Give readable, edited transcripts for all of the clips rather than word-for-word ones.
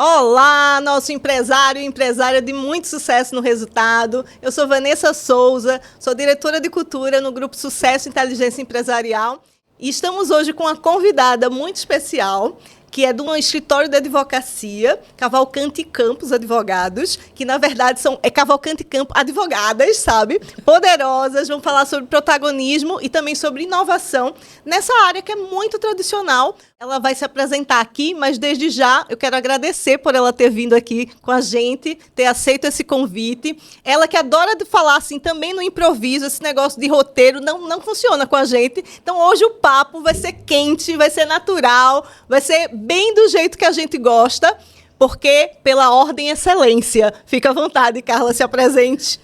Olá, nosso empresário e empresária de muito sucesso no resultado. Eu sou Vanessa Souza, sou diretora de cultura no Grupo Sucesso Inteligência Empresarial e estamos hoje com uma convidada muito especial, que é de um escritório de advocacia, Cavalcante Campos Advogados, que na verdade é Cavalcante Campos Advogadas, sabe? Poderosas, vão falar sobre protagonismo e também sobre inovação nessa área que é muito tradicional. Ela vai se apresentar aqui, mas desde já eu quero agradecer por ela ter vindo aqui com a gente, ter aceito esse convite. Ela que adora de falar assim também no improviso, esse negócio de roteiro não funciona com a gente. Então hoje o papo vai ser quente, vai ser natural, vai ser bem do jeito que a gente gosta, porque pela ordem e excelência. Fica à vontade, Carla, se apresente.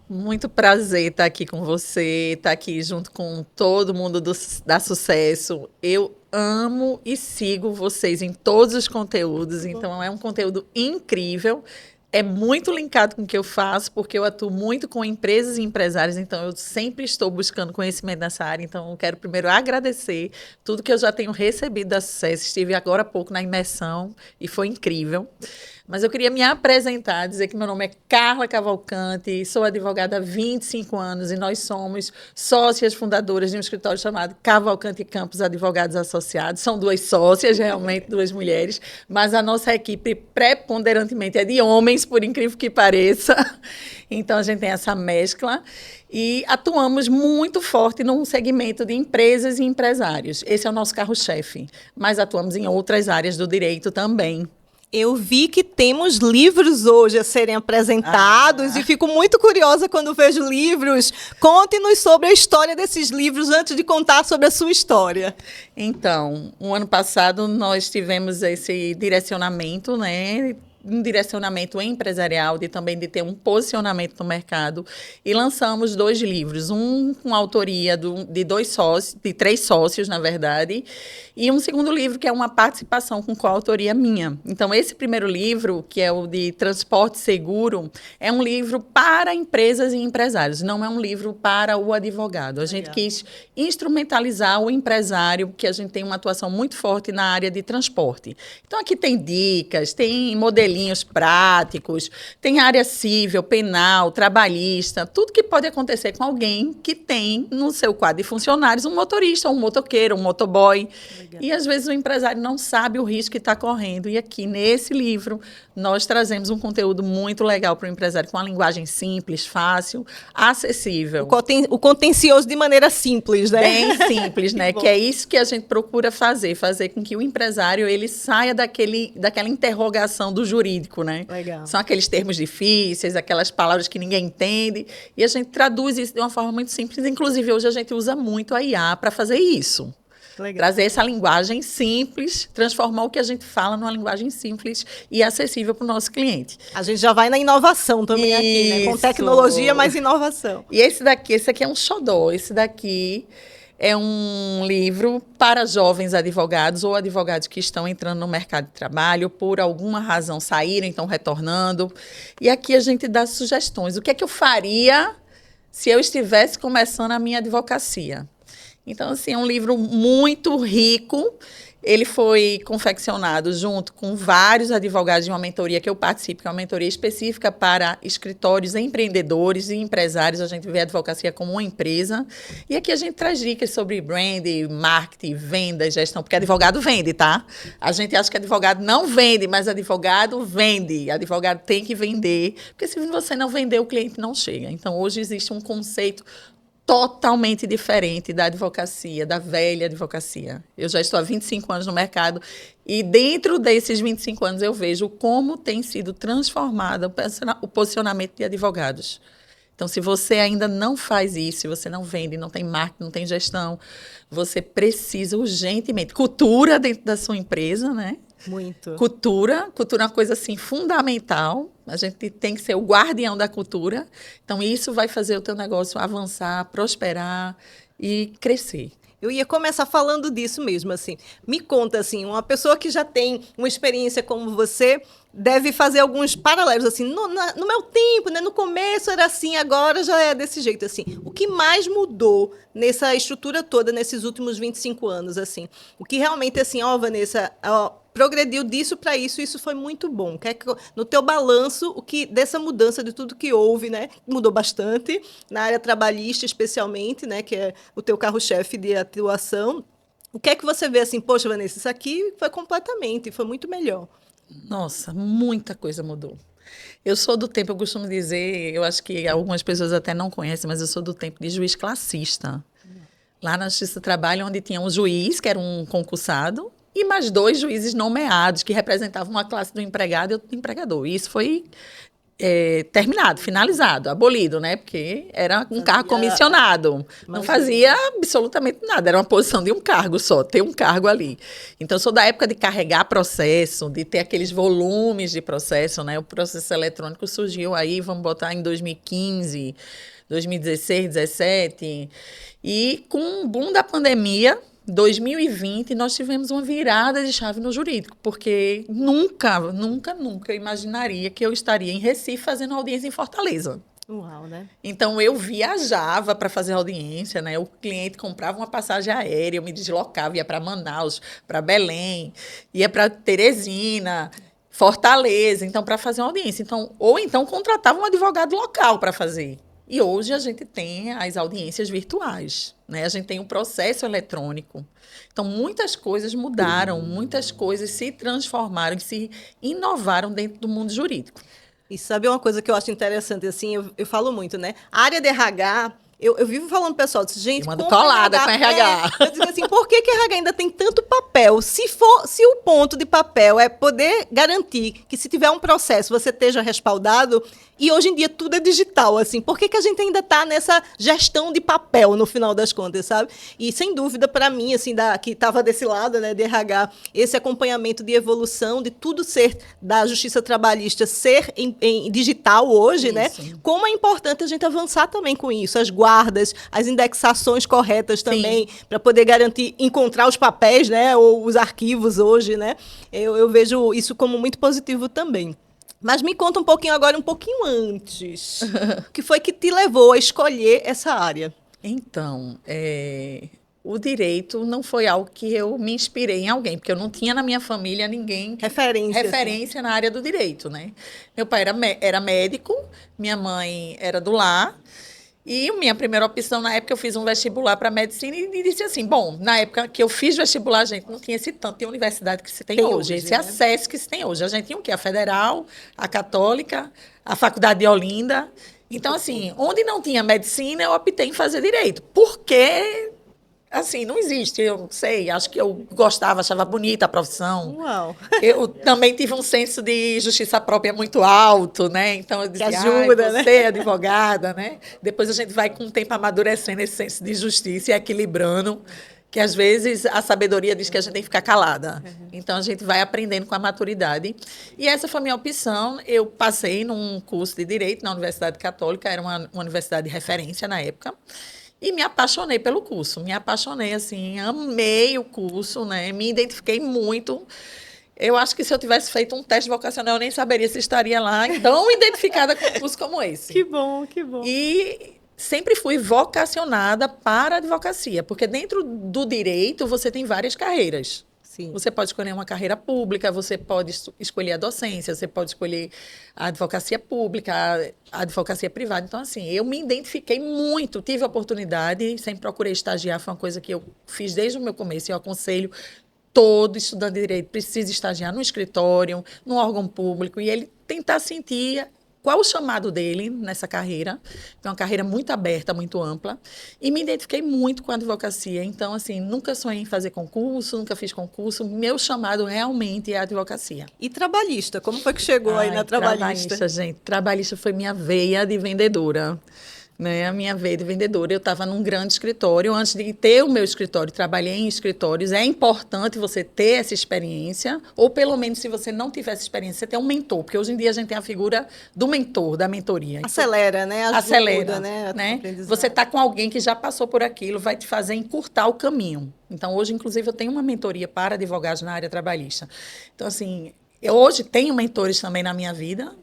Muito prazer estar aqui com você, estar aqui junto com todo mundo da Sucesso. Eu amo e sigo vocês em todos os conteúdos, então é um conteúdo incrível. É muito linkado com o que eu faço, porque eu atuo muito com empresas e empresários, então eu sempre estou buscando conhecimento nessa área. Então eu quero primeiro agradecer tudo que eu já tenho recebido da Sucesso. Estive agora há pouco na imersão e foi incrível. Mas eu queria me apresentar, dizer que meu nome é Carla Cavalcante, sou advogada há 25 anos e nós somos sócias fundadoras de um escritório chamado Cavalcante Campos Advogados Associados. São duas sócias, realmente, duas mulheres, mas a nossa equipe preponderantemente é de homens, por incrível que pareça. Então, a gente tem essa mescla e atuamos muito forte num segmento de empresas e empresários. Esse é o nosso carro-chefe, mas atuamos em outras áreas do direito também. Eu vi que temos livros hoje a serem apresentados e fico muito curiosa quando vejo livros. Conte-nos sobre a história desses livros antes de contar sobre a sua história. Então, o ano passado nós tivemos esse direcionamento, né? Um direcionamento empresarial, também de ter um posicionamento no mercado, e lançamos 2 livros, um com autoria de 2 sócios, de 3 sócios, na verdade, e um segundo livro que é uma participação com coautoria minha. Então, esse primeiro livro, que é o de Transporte Seguro, é um livro para empresas e empresários, não é um livro para o advogado. A gente quis instrumentalizar o empresário, que a gente tem uma atuação muito forte na área de transporte. Então, aqui tem dicas, tem modelos práticos, tem área civil, penal, trabalhista, tudo que pode acontecer com alguém que tem no seu quadro de funcionários um motorista, um motoqueiro, um motoboy. Legal. E às vezes o empresário não sabe o risco que está correndo. E aqui nesse livro nós trazemos um conteúdo muito legal para o empresário, com uma linguagem simples, fácil, acessível. O contencioso de maneira simples, né? Bem simples, né? Que é isso que a gente procura fazer com que o empresário ele saia daquela interrogação do jurídico, né? Legal. São aqueles termos difíceis, aquelas palavras que ninguém entende, e a gente traduz isso de uma forma muito simples. Inclusive, hoje a gente usa muito a IA para fazer isso. Legal. Trazer essa linguagem simples, transformar o que a gente fala numa linguagem simples e acessível para o nosso cliente. A gente já vai na inovação também aqui, né? Com tecnologia, mas inovação. E esse aqui é um xodó. Esse daqui é um livro para jovens advogados ou advogados que estão entrando no mercado de trabalho, por alguma razão saíram, estão retornando. E aqui a gente dá sugestões. O que é que eu faria se eu estivesse começando a minha advocacia? Então, assim, é um livro muito rico. Ele foi confeccionado junto com vários advogados de uma mentoria que eu participo, que é uma mentoria específica para escritórios empreendedores e empresários. A gente vê a advocacia como uma empresa. E aqui a gente traz dicas sobre brand, marketing, venda, gestão, porque advogado vende, tá? A gente acha que advogado não vende, mas advogado vende. Advogado tem que vender, porque se você não vender, o cliente não chega. Então, hoje existe um conceito totalmente diferente da advocacia, da velha advocacia. Eu já estou há 25 anos no mercado e dentro desses 25 anos eu vejo como tem sido transformado o posicionamento de advogados. Então, se você ainda não faz isso, se você não vende, não tem marketing, não tem gestão, você precisa urgentemente. Cultura dentro da sua empresa, né? Muito. Cultura é uma coisa assim fundamental. A gente tem que ser o guardião da cultura. Então, isso vai fazer o teu negócio avançar, prosperar e crescer. Eu ia começar falando disso mesmo, assim. Me conta, assim, uma pessoa que já tem uma experiência como você deve fazer alguns paralelos, assim. No meu tempo, né, no começo era assim, agora já é desse jeito, assim. O que mais mudou nessa estrutura toda, nesses últimos 25 anos, assim? O que realmente, assim, ó, Vanessa, ó, progrediu disso para isso, e isso foi muito bom. No teu balanço, o que dessa mudança de tudo que houve, né, mudou bastante na área trabalhista, especialmente, né, que é o teu carro-chefe de atuação. O que é que você vê assim, poxa, Vanessa, isso aqui foi muito melhor. Nossa, muita coisa mudou. Eu sou do tempo, eu costumo dizer, eu acho que algumas pessoas até não conhecem, mas eu sou do tempo de juiz classista. Lá na Justiça do Trabalho, onde tinha um juiz, que era um concursado, e mais 2 juízes nomeados, que representavam uma classe do empregado e outra do empregador. E isso foi terminado, finalizado, abolido, né? Porque era um cargo comissionado. Não fazia absolutamente nada, era uma posição de um cargo só, ter um cargo ali. Então, eu sou da época de carregar processo, de ter aqueles volumes de processo, né? O processo eletrônico surgiu aí, vamos botar em 2015, 2016, 2017. E com o boom da pandemia, 2020, nós tivemos uma virada de chave no jurídico, porque nunca eu imaginaria que eu estaria em Recife fazendo audiência em Fortaleza. Uau, né? Então, eu viajava para fazer audiência, né? O cliente comprava uma passagem aérea, eu me deslocava, ia para Manaus, para Belém, ia para Teresina, Fortaleza, então, para fazer uma audiência. Então, ou então contratava um advogado local para fazer. E hoje a gente tem as audiências virtuais, né? A gente tem um processo eletrônico. Então, muitas coisas mudaram, muitas coisas se transformaram e se inovaram dentro do mundo jurídico. E sabe uma coisa que eu acho interessante, assim, eu falo muito, né? A área de RH, eu vivo falando pro pessoal, disse, gente, eu mando colada com RH. Eu digo assim, por que RH ainda tem tanto papel? Se o ponto de papel é poder garantir que se tiver um processo você esteja respaldado, e hoje em dia tudo é digital, assim, por que a gente ainda está nessa gestão de papel, no final das contas, sabe? E, sem dúvida, para mim, assim, que estava desse lado, né, de RH, esse acompanhamento de evolução, de tudo ser, da justiça trabalhista, ser em digital hoje, Isso. Né? Como é importante a gente avançar também com isso, as guardas, as indexações corretas também, para poder garantir, encontrar os papéis, né, ou os arquivos hoje, né? Eu vejo isso como muito positivo também. Mas me conta um pouquinho agora, um pouquinho antes. O que foi que te levou a escolher essa área? Então, o direito não foi algo que eu me inspirei em alguém, porque eu não tinha na minha família ninguém referência na área do direito, né? Meu pai era médico, minha mãe era do lar. E minha primeira opção, na época, eu fiz um vestibular para medicina e disse assim, bom, na época que eu fiz vestibular, a gente não tinha esse tanto de universidade que se tem hoje, esse acesso que se tem hoje. A gente tinha o quê? A Federal, a Católica, a Faculdade de Olinda. Então, assim, onde não tinha medicina, eu optei em fazer direito. Porque, assim, não existe, eu não sei, acho que eu gostava, achava bonita a profissão. Uau! Eu também tive um senso de justiça própria muito alto, né? Então, eu dizia, ajuda, você é advogada, né? Depois a gente vai, com o tempo, amadurecendo esse senso de justiça e equilibrando, que às vezes a sabedoria diz que a gente tem que ficar calada. Então, a gente vai aprendendo com a maturidade. E essa foi a minha opção. Eu passei num curso de Direito na Universidade Católica, era uma universidade de referência na época, e me apaixonei pelo curso. Me apaixonei, assim, amei o curso, né? Me identifiquei muito. Eu acho que se eu tivesse feito um teste vocacional, eu nem saberia se estaria lá tão identificada com um curso como esse. Que bom, que bom. E sempre fui vocacionada para a advocacia, porque dentro do direito você tem várias carreiras. Sim. Você pode escolher uma carreira pública, você pode escolher a docência, você pode escolher a advocacia pública, a advocacia privada. Então, assim, eu me identifiquei muito, tive a oportunidade, sempre procurei estagiar, foi uma coisa que eu fiz desde o meu começo, e eu aconselho todo estudante de direito precisa estagiar no escritório, no órgão público, e ele tentar sentir qual o chamado dele nessa carreira. É uma carreira muito aberta, muito ampla. E me identifiquei muito com a advocacia. Então, assim, nunca sonhei em fazer concurso, nunca fiz concurso. Meu chamado realmente é a advocacia. E trabalhista? Como foi que chegou aí na trabalhista? Trabalhista, gente. Trabalhista foi minha veia de vendedora. Né, a minha veia de vendedora, eu estava num grande escritório. Antes de ter o meu escritório, trabalhei em escritórios. É importante você ter essa experiência, ou pelo menos, se você não tiver essa experiência, você ter um mentor, porque hoje em dia a gente tem a figura do mentor, da mentoria. Acelera, né? Ajuda, acelera, né? Você está com alguém que já passou por aquilo, vai te fazer encurtar o caminho. Então, hoje, inclusive, eu tenho uma mentoria para advogados na área trabalhista. Então, assim, eu hoje tenho mentores também na minha vida,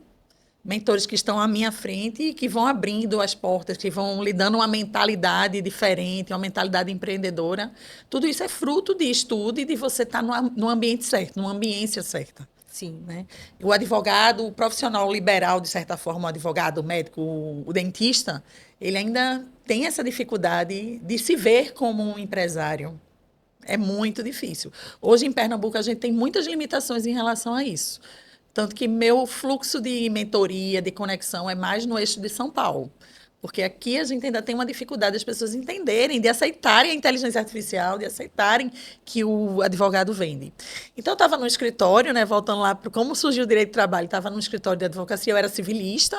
mentores que estão à minha frente e que vão abrindo as portas, que vão lhe dando uma mentalidade diferente, uma mentalidade empreendedora. Tudo isso é fruto de estudo e de você estar no ambiente certo, numa ambiência certa. Sim. Né? O advogado, o profissional liberal, de certa forma, o advogado, o médico, o dentista, ele ainda tem essa dificuldade de se ver como um empresário. É muito difícil. Hoje, em Pernambuco, a gente tem muitas limitações em relação a isso. Tanto que meu fluxo de mentoria, de conexão, é mais no eixo de São Paulo. Porque aqui a gente ainda tem uma dificuldade das pessoas entenderem, de aceitarem a inteligência artificial, de aceitarem que o advogado vende. Então, eu estava no escritório, né, voltando lá para como surgiu o direito do trabalho, estava no escritório de advocacia, eu era civilista,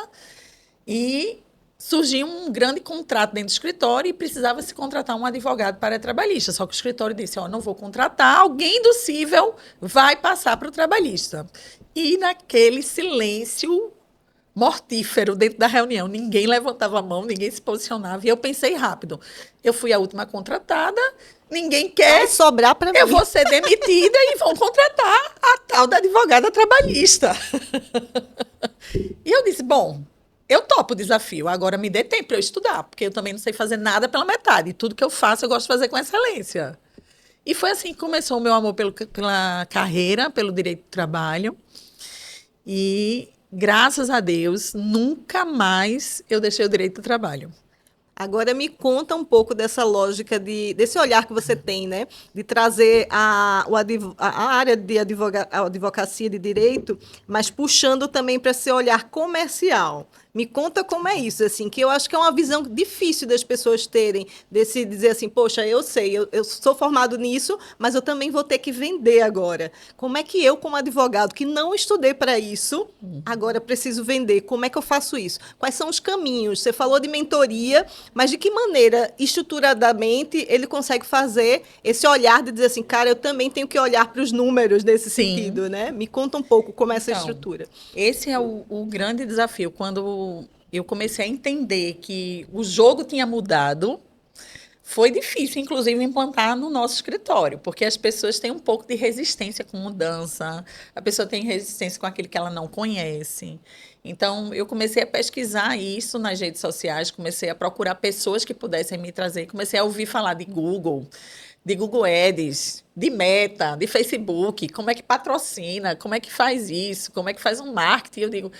e surgiu um grande contrato dentro do escritório e precisava se contratar um advogado para trabalhista. Só que o escritório disse, não vou contratar, alguém do cível vai passar para o trabalhista. E naquele silêncio mortífero dentro da reunião, ninguém levantava a mão, ninguém se posicionava, e eu pensei rápido. Eu fui a última contratada, ninguém quer. Vai sobrar para mim. Eu vou ser demitida e vão contratar a tal da advogada trabalhista. E eu disse, bom, eu topo o desafio, agora me dê tempo para eu estudar, porque eu também não sei fazer nada pela metade. Tudo que eu faço, eu gosto de fazer com excelência. E foi assim que começou o meu amor pela carreira, pelo direito do trabalho. E, graças a Deus, nunca mais eu deixei o direito do trabalho. Agora me conta um pouco dessa lógica, desse olhar que você tem, né? De trazer a área de advocacia de direito, mas puxando também para esse olhar comercial. Me conta como é isso, assim, que eu acho que é uma visão difícil das pessoas terem, desse dizer assim, poxa, eu sei, eu sou formado nisso, mas eu também vou ter que vender agora. Como é que eu, como advogado, que não estudei para isso, agora preciso vender? Como é que eu faço isso? Quais são os caminhos? Você falou de mentoria, mas de que maneira, estruturadamente, ele consegue fazer esse olhar de dizer assim, cara, eu também tenho que olhar para os números nesse sentido, né? Me conta um pouco como é essa estrutura. Esse é o grande desafio. Quando eu comecei a entender que o jogo tinha mudado, foi difícil, inclusive, implantar no nosso escritório, porque as pessoas têm um pouco de resistência com mudança, a pessoa tem resistência com aquilo que ela não conhece. Então, eu comecei a pesquisar isso nas redes sociais, comecei a procurar pessoas que pudessem me trazer, comecei a ouvir falar de Google Ads, de Meta, de Facebook, como é que patrocina, como é que faz isso, como é que faz um marketing. Eu digo...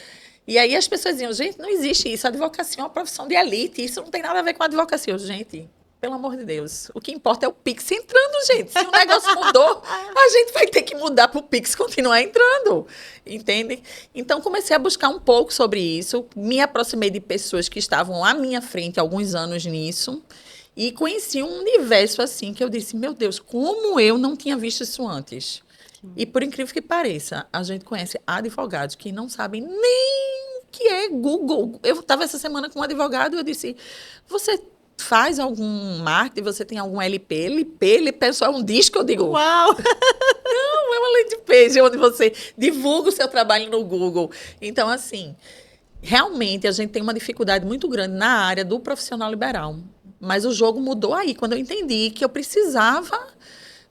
E aí as pessoas diziam, gente, não existe isso, a advocacia é uma profissão de elite, isso não tem nada a ver com a advocacia. Eu, gente, pelo amor de Deus, o que importa é o Pix entrando, gente. Se o negócio mudou, a gente vai ter que mudar para o Pix continuar entrando, entende? Então, comecei a buscar um pouco sobre isso, me aproximei de pessoas que estavam à minha frente há alguns anos nisso, e conheci um universo assim que eu disse, meu Deus, como eu não tinha visto isso antes? E por incrível que pareça, a gente conhece advogados que não sabem nem o que é Google. Eu estava essa semana com um advogado e eu disse, você faz algum marketing, você tem algum LP? LP só é um disco, eu digo. Uau! Não, é uma landing page onde você divulga o seu trabalho no Google. Então, assim, realmente a gente tem uma dificuldade muito grande na área do profissional liberal. Mas o jogo mudou aí, quando eu entendi que eu precisava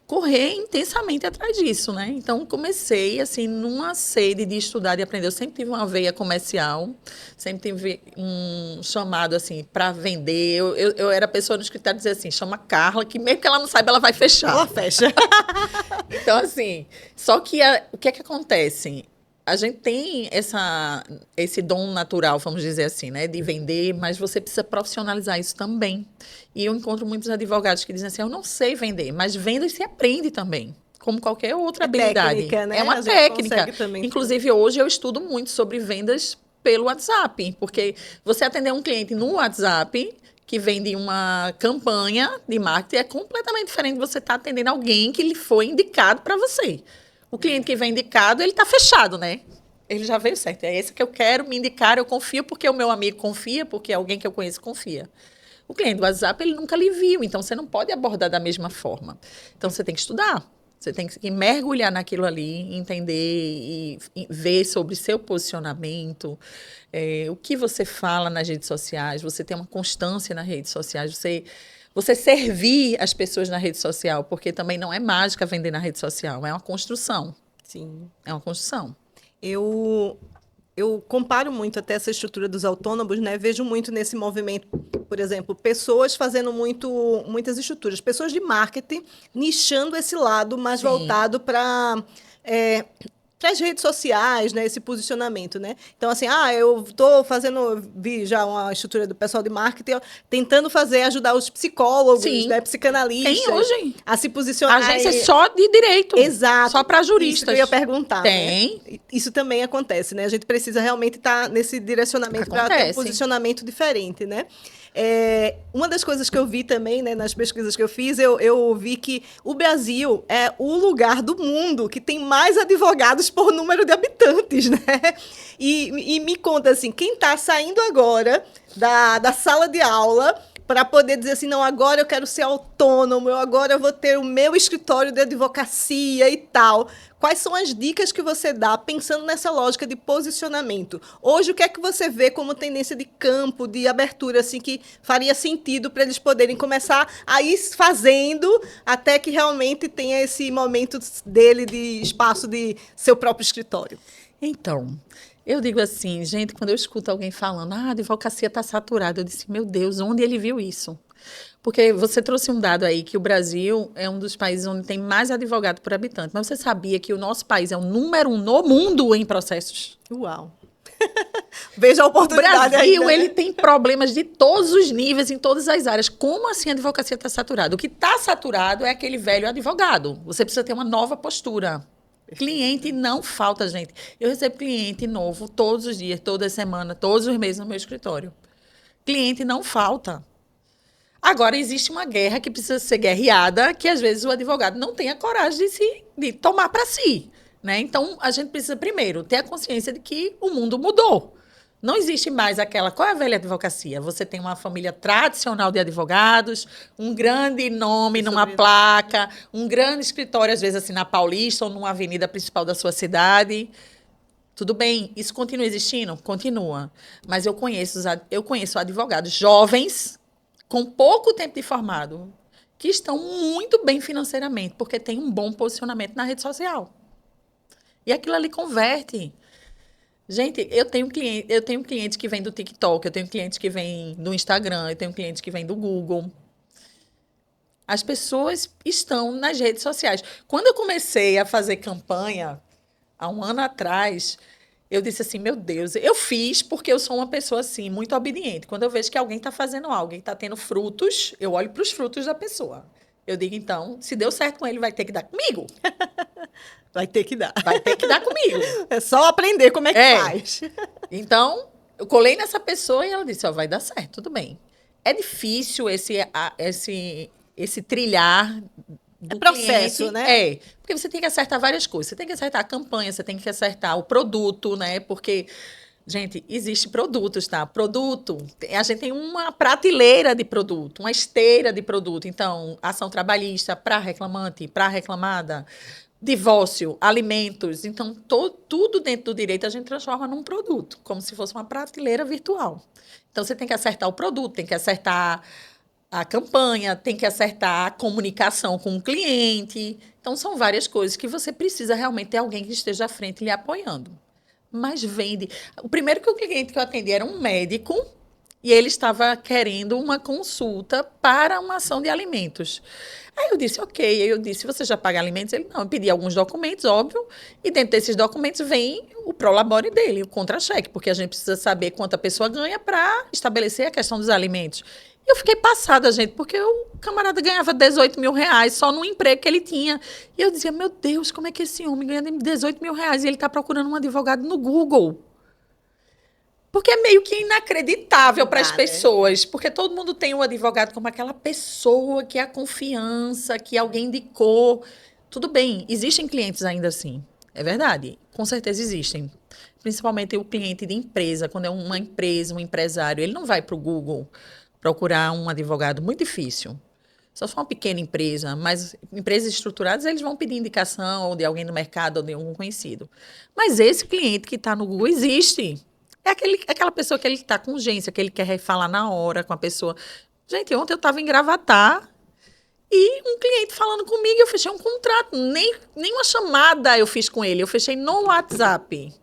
correr intensamente atrás disso, né? Então, comecei, assim, numa sede de estudar e aprender. Eu sempre tive uma veia comercial, sempre tive um chamado, assim, para vender. Eu era a pessoa no escritório dizer assim, chama Carla, que mesmo que ela não saiba, ela vai fechar. Ela fecha. Então, assim, só que o que é que acontece? A gente tem esse dom natural, vamos dizer assim, né, de vender, mas você precisa profissionalizar isso também. E eu encontro muitos advogados que dizem assim, eu não sei vender, mas vendas se aprende também, como qualquer outra habilidade. Técnica, né? É uma técnica. Inclusive, também. hoje eu estudo muito sobre vendas pelo WhatsApp, porque você atender um cliente no WhatsApp que vende uma campanha de marketing é completamente diferente de você estar atendendo alguém que lhe foi indicado para você. O cliente que vem indicado, ele está fechado, né? Ele já veio certo. É esse que eu quero, me indicar, eu confio porque o meu amigo confia, porque alguém que eu conheço confia. O cliente do WhatsApp, ele nunca lhe viu, então você não pode abordar da mesma forma. Então, você tem que estudar. Você tem que mergulhar naquilo ali, entender e ver sobre seu posicionamento, o que você fala nas redes sociais, você tem uma constância nas redes sociais, você servir as pessoas na rede social, porque também não é mágica vender na rede social, é uma construção. Sim. É uma construção. Eu eu comparo muito até essa estrutura dos autônomos, né? Vejo muito nesse movimento, por exemplo, pessoas fazendo muitas estruturas, pessoas de marketing nichando esse lado mais Sim. voltado para para as redes sociais, né, esse posicionamento, né? Então, assim, eu estou vi já uma estrutura do pessoal de marketing, tentando ajudar os psicólogos, Sim. né, psicanalistas. Tem hoje. A se posicionar. Agência só de direito. Exato. Só para juristas. Isso que eu ia perguntar. Tem. Né? Isso também acontece, né? A gente precisa realmente estar nesse direcionamento para ter um posicionamento diferente, né? Uma das coisas que eu vi também, né, nas pesquisas que eu fiz, eu vi que o Brasil é o lugar do mundo que tem mais advogados por número de habitantes, né? E me conta assim, quem está saindo agora da sala de aula para poder dizer assim, não, agora eu quero ser autônomo, agora eu vou ter o meu escritório de advocacia e tal. Quais são as dicas que você dá pensando nessa lógica de posicionamento? Hoje, o que é que você vê como tendência de campo, de abertura, assim, que faria sentido para eles poderem começar a ir fazendo até que realmente tenha esse momento dele de espaço de seu próprio escritório? Então, eu digo assim, gente, quando eu escuto alguém falando, a advocacia está saturada, eu disse, meu Deus, onde ele viu isso? Porque você trouxe um dado aí que o Brasil é um dos países onde tem mais advogado por habitante. Mas você sabia que o nosso país é o número 1 no mundo em processos? Uau! Veja a oportunidade aí. O Brasil, ele tem problemas de todos os níveis, em todas as áreas. Como assim a advocacia está saturada? O que está saturado é aquele velho advogado. Você precisa ter uma nova postura. Cliente não falta, gente. Eu recebo cliente novo todos os dias, toda semana, todos os meses no meu escritório. Cliente não falta. Agora, existe uma guerra que precisa ser guerreada, que às vezes o advogado não tem a coragem de tomar para si. Né? Então, a gente precisa, primeiro, ter a consciência de que o mundo mudou. Não existe mais aquela... Qual é a velha advocacia? Você tem uma família tradicional de advogados, um grande nome numa placa, um grande escritório, às vezes assim, na Paulista ou numa avenida principal da sua cidade. Tudo bem, isso continua existindo? Continua. Mas eu conheço advogados jovens, com pouco tempo de formado, que estão muito bem financeiramente, porque têm um bom posicionamento na rede social. E aquilo ali converte. Gente, eu tenho clientes que vêm do TikTok, eu tenho clientes que vêm do Instagram, eu tenho clientes que vêm do Google. As pessoas estão nas redes sociais. Quando eu comecei a fazer campanha, há um ano atrás, eu disse assim, meu Deus, eu fiz porque eu sou uma pessoa assim, muito obediente. Quando eu vejo que alguém está fazendo algo, alguém está tendo frutos, eu olho para os frutos da pessoa. Eu digo, então, se deu certo com ele, vai ter que dar comigo. Vai ter que dar. Vai ter que dar comigo. É só aprender como é que faz. Então, eu colei nessa pessoa e ela disse, vai dar certo, tudo bem. É difícil esse trilhar do processo, cliente, né? Porque você tem que acertar várias coisas. Você tem que acertar a campanha, você tem que acertar o produto, né? Porque, gente, existe produtos, tá? Produto, a gente tem uma prateleira de produto, uma esteira de produto. Então, ação trabalhista para reclamante, para reclamada, divórcio, alimentos. Então, tudo dentro do direito a gente transforma num produto, como se fosse uma prateleira virtual. Então, você tem que acertar o produto, tem que acertar a campanha, tem que acertar a comunicação com o cliente. Então, são várias coisas que você precisa realmente ter alguém que esteja à frente lhe apoiando. Mas vende. O primeiro cliente que eu atendi era um médico e ele estava querendo uma consulta para uma ação de alimentos. Aí eu disse, ok. Aí eu disse, você já paga alimentos? Ele, não. Eu pedi alguns documentos, óbvio, e dentro desses documentos vem o prolabore dele, o contra-cheque, porque a gente precisa saber quanto a pessoa ganha para estabelecer a questão dos alimentos. Eu fiquei passada, gente, porque o camarada ganhava 18 mil reais só no emprego que ele tinha. E eu dizia, meu Deus, como é que esse homem ganha 18 mil reais e ele está procurando um advogado no Google? Porque é meio que inacreditável para as pessoas. Porque todo mundo tem o advogado como aquela pessoa que é a confiança, que alguém indicou. Tudo bem, existem clientes ainda assim. É verdade, com certeza existem. Principalmente o cliente de empresa, quando é uma empresa, um empresário, ele não vai para o Google procurar um advogado, muito difícil. Só for uma pequena empresa, mas empresas estruturadas, eles vão pedir indicação ou de alguém no mercado ou de algum conhecido. Mas esse cliente que está no Google existe. É aquela pessoa que ele está com urgência, que ele quer falar na hora com a pessoa. Gente, ontem eu estava em Gravatá e um cliente falando comigo, eu fechei um contrato. Nem uma chamada eu fiz com ele, eu fechei no WhatsApp.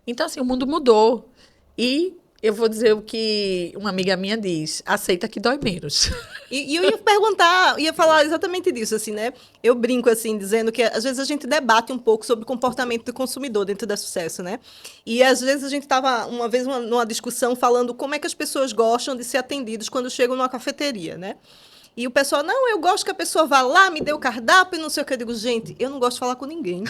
Então, assim, o mundo mudou. E eu vou dizer o que uma amiga minha diz: aceita que dói menos. E eu ia perguntar, ia falar exatamente disso, assim, né? Eu brinco, assim, dizendo que às vezes a gente debate um pouco sobre o comportamento do consumidor dentro da Sucesso, né? E às vezes a gente estava, uma vez, numa discussão falando como é que as pessoas gostam de ser atendidas quando chegam numa cafeteria, né? E o pessoal, não, eu gosto que a pessoa vá lá, me dê o cardápio e não sei o que. Eu digo, gente, eu não gosto de falar com ninguém.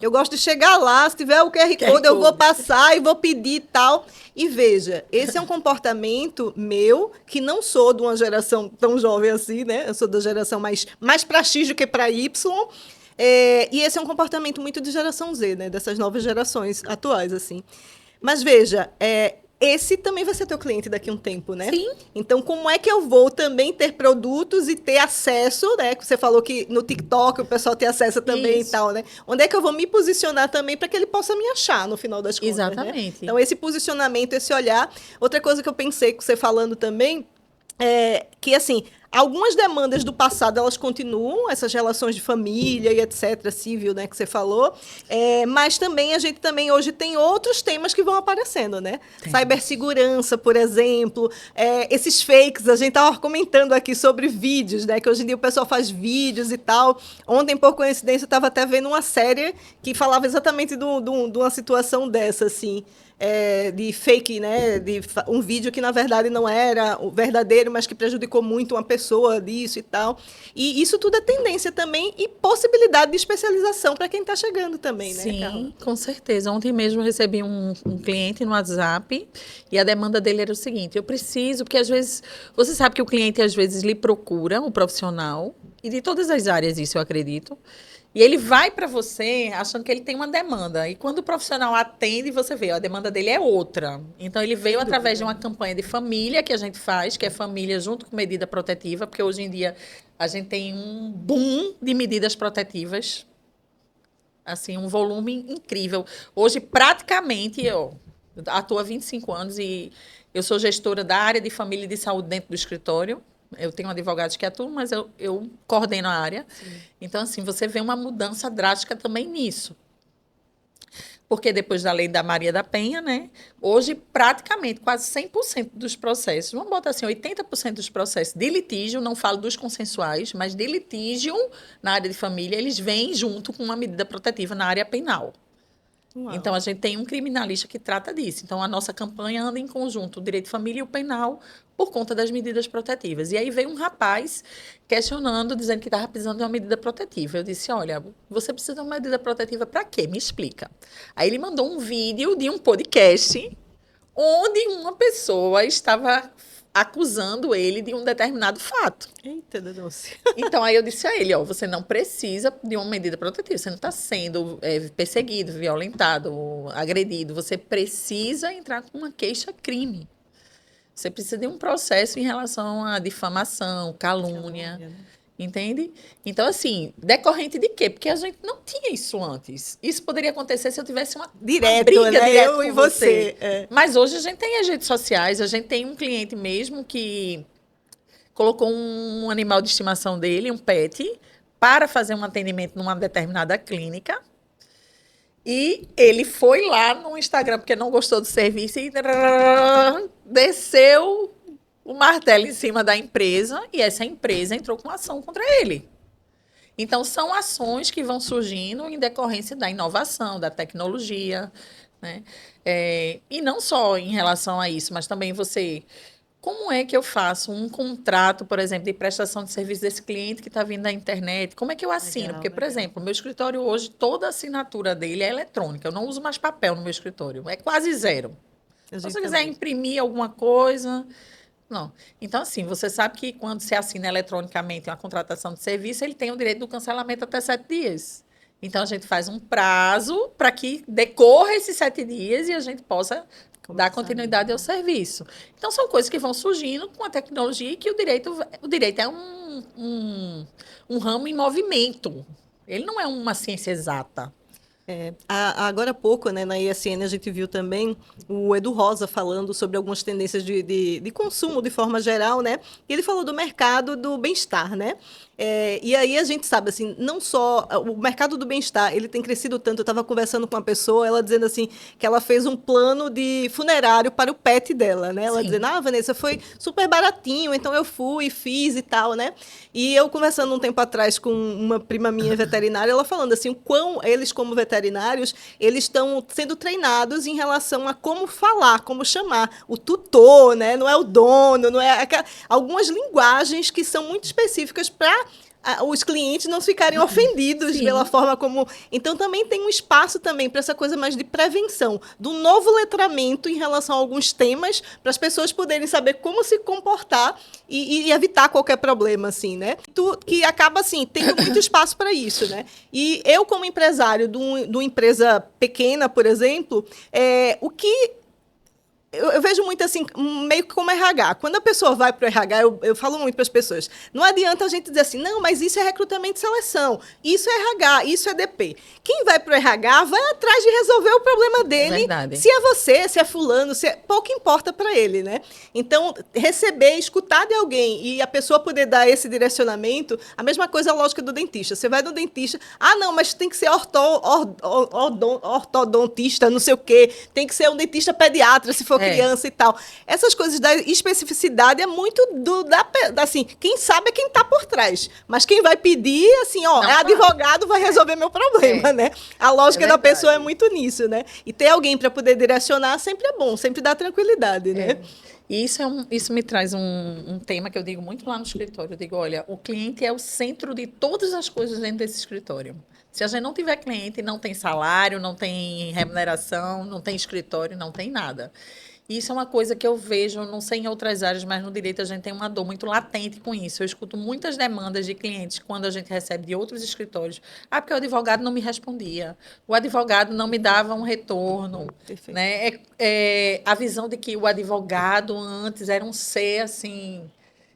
Eu gosto de chegar lá, se tiver o QR Code, eu vou passar e vou pedir e tal. E veja, esse é um comportamento meu, que não sou de uma geração tão jovem assim, né? Eu sou da geração mais para X do que para Y. E esse é um comportamento muito de geração Z, né? Dessas novas gerações atuais, assim. Mas veja, esse também vai ser teu cliente daqui a um tempo, né? Sim. Então, como é que eu vou também ter produtos e ter acesso, né? Que você falou que no TikTok o pessoal tem acesso também. Isso. E tal, né? Onde é que eu vou me posicionar também para que ele possa me achar no final das contas, exatamente. Né? Então, esse posicionamento, esse olhar. Outra coisa que eu pensei com você falando também que, assim, algumas demandas do passado, elas continuam, essas relações de família e etc., civil, né, que você falou, mas também a gente também hoje tem outros temas que vão aparecendo, né? Tem. Cibersegurança, por exemplo, esses fakes, a gente estava comentando aqui sobre vídeos, né, que hoje em dia o pessoal faz vídeos e tal. Ontem, por coincidência, eu estava até vendo uma série que falava exatamente de uma situação dessa, assim, de fake, né? De um vídeo que, na verdade, não era o verdadeiro, mas que prejudicou muito uma pessoa disso e tal. E isso tudo é tendência também e possibilidade de especialização para quem está chegando também, né, Sim, Carla? Com certeza. Ontem mesmo eu recebi um cliente no WhatsApp e a demanda dele era o seguinte: eu preciso, porque às vezes, você sabe que o cliente às vezes lhe procura, o profissional, e de todas as áreas isso eu acredito, e ele vai para você achando que ele tem uma demanda. E quando o profissional atende, você vê, a demanda dele é outra. Então, ele veio através de uma campanha de família que a gente faz, que é família junto com medida protetiva, porque hoje em dia a gente tem um boom de medidas protetivas. Assim, um volume incrível. Hoje, praticamente, eu atuo há 25 anos e eu sou gestora da área de família e de saúde dentro do escritório. Eu tenho advogados que atuam, mas eu coordeno a área. Sim. Então, assim, você vê uma mudança drástica também nisso. Porque depois da lei da Maria da Penha, né? Hoje, praticamente, quase 100% dos processos, vamos botar assim, 80% dos processos de litígio, não falo dos consensuais, mas de litígio na área de família, eles vêm junto com uma medida protetiva na área penal. Uau. Então, a gente tem um criminalista que trata disso. Então, a nossa campanha anda em conjunto, o direito de família e o penal, por conta das medidas protetivas. E aí veio um rapaz questionando, dizendo que estava precisando de uma medida protetiva. Eu disse, olha, você precisa de uma medida protetiva para quê? Me explica. Aí ele mandou um vídeo de um podcast onde uma pessoa estava acusando ele de um determinado fato. Eita, denúncia. Então, aí eu disse a ele, você não precisa de uma medida protetiva, você não está sendo perseguido, violentado, agredido, você precisa entrar com uma queixa-crime. Você precisa de um processo em relação à difamação, calúnia, entende? Então, assim, decorrente de quê? Porque a gente não tinha isso antes. Isso poderia acontecer se eu tivesse uma briga direta eu e você. Mas hoje a gente tem as redes sociais, a gente tem um cliente mesmo que colocou um animal de estimação dele, um pet, para fazer um atendimento numa determinada clínica. E ele foi lá no Instagram, porque não gostou do serviço, e desceu o martelo em cima da empresa, e essa empresa entrou com ação contra ele. Então, são ações que vão surgindo em decorrência da inovação, da tecnologia, né? E não só em relação a isso, mas também você... Como é que eu faço um contrato, por exemplo, de prestação de serviço desse cliente que está vindo da internet? Como é que eu assino? Legal, porque, por exemplo, o meu escritório hoje, toda a assinatura dele é eletrônica. Eu não uso mais papel no meu escritório. É quase zero. Se você quiser imprimir alguma coisa... Não. Então, assim, você sabe que quando se assina eletronicamente uma contratação de serviço, ele tem o direito do cancelamento até 7 dias. Então, a gente faz um prazo para que decorra esses 7 dias e a gente possa... dar continuidade ao serviço. Então, são coisas que vão surgindo com a tecnologia e que o direito é um ramo em movimento. Ele não é uma ciência exata. Agora há pouco, né, na ISN, a gente viu também o Edu Rosa falando sobre algumas tendências de consumo de forma geral, né? E ele falou do mercado do bem-estar, né? E aí a gente sabe, assim, não só o mercado do bem-estar, ele tem crescido tanto. Eu estava conversando com uma pessoa, ela dizendo assim, que ela fez um plano de funerário para o pet dela, né? Ela Sim. dizendo, Vanessa, foi super baratinho, então eu fui, fiz e tal, né? E eu conversando um tempo atrás com uma prima minha veterinária, ela falando assim, o quão eles, como veterinários, eles estão sendo treinados em relação a como falar, como chamar. O tutor, né? Não é o dono, não é algumas linguagens que são muito específicas para os clientes não ficarem ofendidos Sim. pela forma como... Então, também tem um espaço também para essa coisa mais de prevenção, do novo letramento em relação a alguns temas, para as pessoas poderem saber como se comportar e evitar qualquer problema, assim, né? Que acaba, assim, tendo muito espaço para isso, né? E eu, como empresário de uma empresa pequena, por exemplo, o que... Eu vejo muito assim, meio que como RH. Quando a pessoa vai para o RH, eu falo muito para as pessoas, não adianta a gente dizer assim, não, mas isso é recrutamento e seleção, isso é RH, isso é DP. Quem vai para o RH vai atrás de resolver o problema dele, se é você, se é fulano, pouco importa para ele, né? Então, receber, escutar de alguém e a pessoa poder dar esse direcionamento, a mesma coisa a lógica do dentista. Você vai no dentista, não, mas tem que ser ortodontista, não sei o quê, tem que ser um dentista pediatra, se for criança e tal. Essas coisas da especificidade é muito assim, quem sabe é quem está por trás. Mas quem vai pedir, assim, advogado, vai resolver meu problema, né? A lógica da pessoa é muito nisso, né? E ter alguém para poder direcionar sempre é bom, sempre dá tranquilidade, né? E isso me traz um tema que eu digo muito lá no escritório. Eu digo, olha, o cliente é o centro de todas as coisas dentro desse escritório. Se a gente não tiver cliente, não tem salário, não tem remuneração, não tem escritório, não tem nada. Isso é uma coisa que eu vejo, não sei em outras áreas, mas no direito a gente tem uma dor muito latente com isso. Eu escuto muitas demandas de clientes quando a gente recebe de outros escritórios. Porque o advogado não me respondia, o advogado não me dava um retorno. Né? A visão de que o advogado antes era um ser, assim,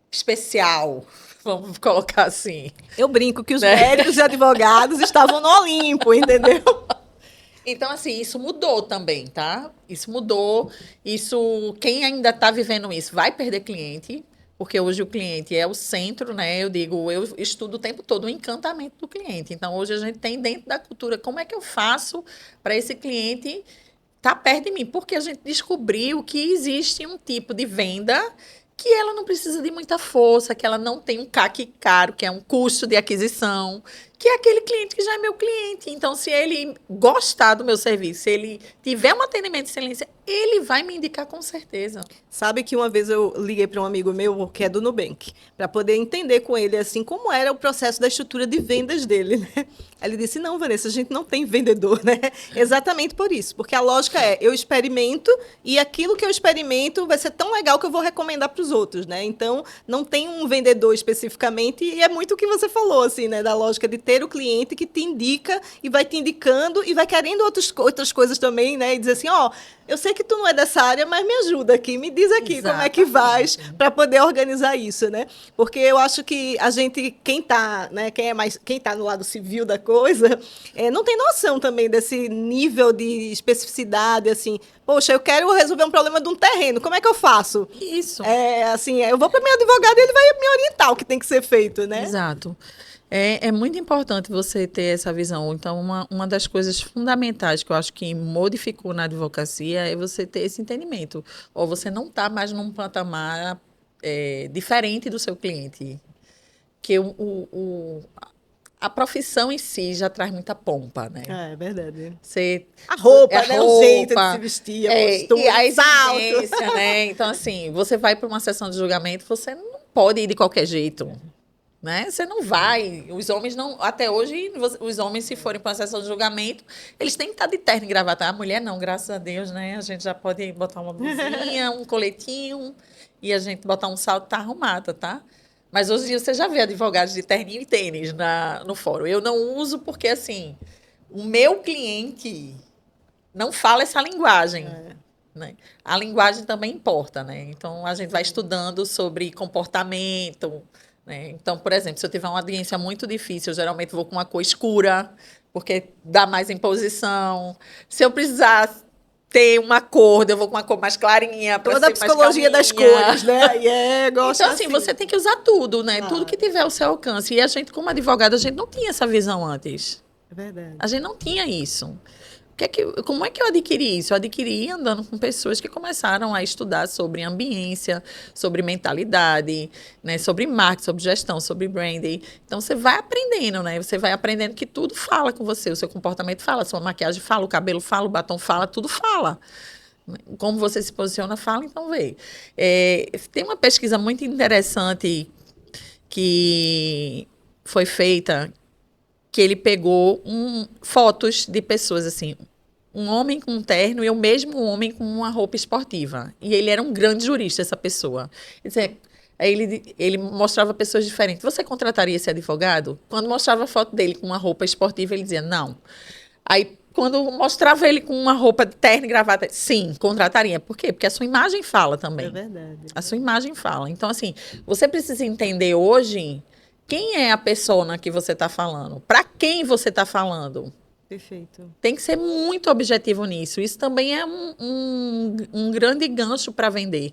especial, vamos colocar assim. Eu brinco que os médicos e advogados estavam no Olimpo, entendeu? Então, assim, isso mudou também, tá? Isso mudou. Quem ainda está vivendo isso vai perder cliente, porque hoje o cliente é o centro, né? Eu estudo o tempo todo o encantamento do cliente. Então, hoje a gente tem dentro da cultura, como é que eu faço para esse cliente estar perto de mim? Porque a gente descobriu que existe um tipo de venda que ela não precisa de muita força, que ela não tem um CAC caro, que é um custo de aquisição, que é aquele cliente que já é meu cliente. Então, se ele gostar do meu serviço, se ele tiver um atendimento de excelência, ele vai me indicar com certeza. Sabe que uma vez eu liguei para um amigo meu, que é do Nubank, para poder entender com ele, assim, como era o processo da estrutura de vendas dele, né? Ele disse, não, Vanessa, a gente não tem vendedor, né? Exatamente por isso, porque a lógica é, eu experimento e aquilo que eu experimento vai ser tão legal que eu vou recomendar para os outros, né? Então, não tem um vendedor especificamente e é muito o que você falou, assim, né? Da lógica de ter o cliente que te indica e vai te indicando e vai querendo outras coisas também, né? E dizer assim, eu sei que tu não é dessa área, mas me ajuda aqui, me diz aqui como é que faz para poder organizar isso, né? Porque eu acho que a gente, quem tá no lado civil da coisa, não tem noção também desse nível de especificidade, assim, poxa, eu quero resolver um problema de um terreno, como é que eu faço? Isso. Assim, eu vou para meu advogado e ele vai me orientar o que tem que ser feito, né? Exato. É muito importante você ter essa visão. Então, uma das coisas fundamentais que eu acho que modificou na advocacia é você ter esse entendimento. Ou você não está mais num patamar diferente do seu cliente. Que a profissão em si já traz muita pompa, né? É verdade. A roupa, né? O jeito de se vestir, a postura, e a exigência, né? Então, assim, você vai para uma sessão de julgamento, você não pode ir de qualquer jeito. Né? Você não vai. Os homens não. Até hoje, os homens, se forem para uma sessão de julgamento, eles têm que estar de terno e gravata. A mulher não, graças a Deus, né? A gente já pode botar uma blusinha, um coletinho e a gente botar um salto, tá arrumada, tá? Mas hoje em dia você já vê advogados de terninho e tênis no fórum. Eu não uso porque, assim, o meu cliente não fala essa linguagem. Né? A linguagem também importa, né? Então, a gente vai estudando sobre comportamento. Né? Então, por exemplo, se eu tiver uma audiência muito difícil, eu geralmente vou com uma cor escura, porque dá mais imposição. Se eu precisar ter uma cor, eu vou com uma cor mais clarinha. Toda a psicologia das cores, né? Gosto então, assim, você tem que usar tudo, né? Claro. Tudo que tiver ao seu alcance. E a gente, como advogada, a gente não tinha essa visão antes. É verdade. A gente não tinha isso. Como é que eu adquiri isso? Eu adquiri andando com pessoas que começaram a estudar sobre ambiência, sobre mentalidade, né, sobre marketing, sobre gestão, sobre branding. Então, você vai aprendendo, né? Você vai aprendendo que tudo fala com você. O seu comportamento fala, a sua maquiagem fala, o cabelo fala, o batom fala, tudo fala. Como você se posiciona, fala, então vê. Tem uma pesquisa muito interessante que foi feita, que ele pegou fotos de pessoas assim, um homem com um terno e o mesmo homem com uma roupa esportiva. E ele era um grande jurista, essa pessoa. Aí ele mostrava pessoas diferentes. Você contrataria esse advogado? Quando mostrava a foto dele com uma roupa esportiva, ele dizia não. Aí, quando mostrava ele com uma roupa de terno e gravata, sim, contrataria. Por quê? Porque a sua imagem fala também. É verdade. A sua imagem fala. Então, assim, você precisa entender hoje quem é a persona que você está falando, para quem você está falando. Perfeito. Tem que ser muito objetivo nisso. Isso também é um grande gancho para vender.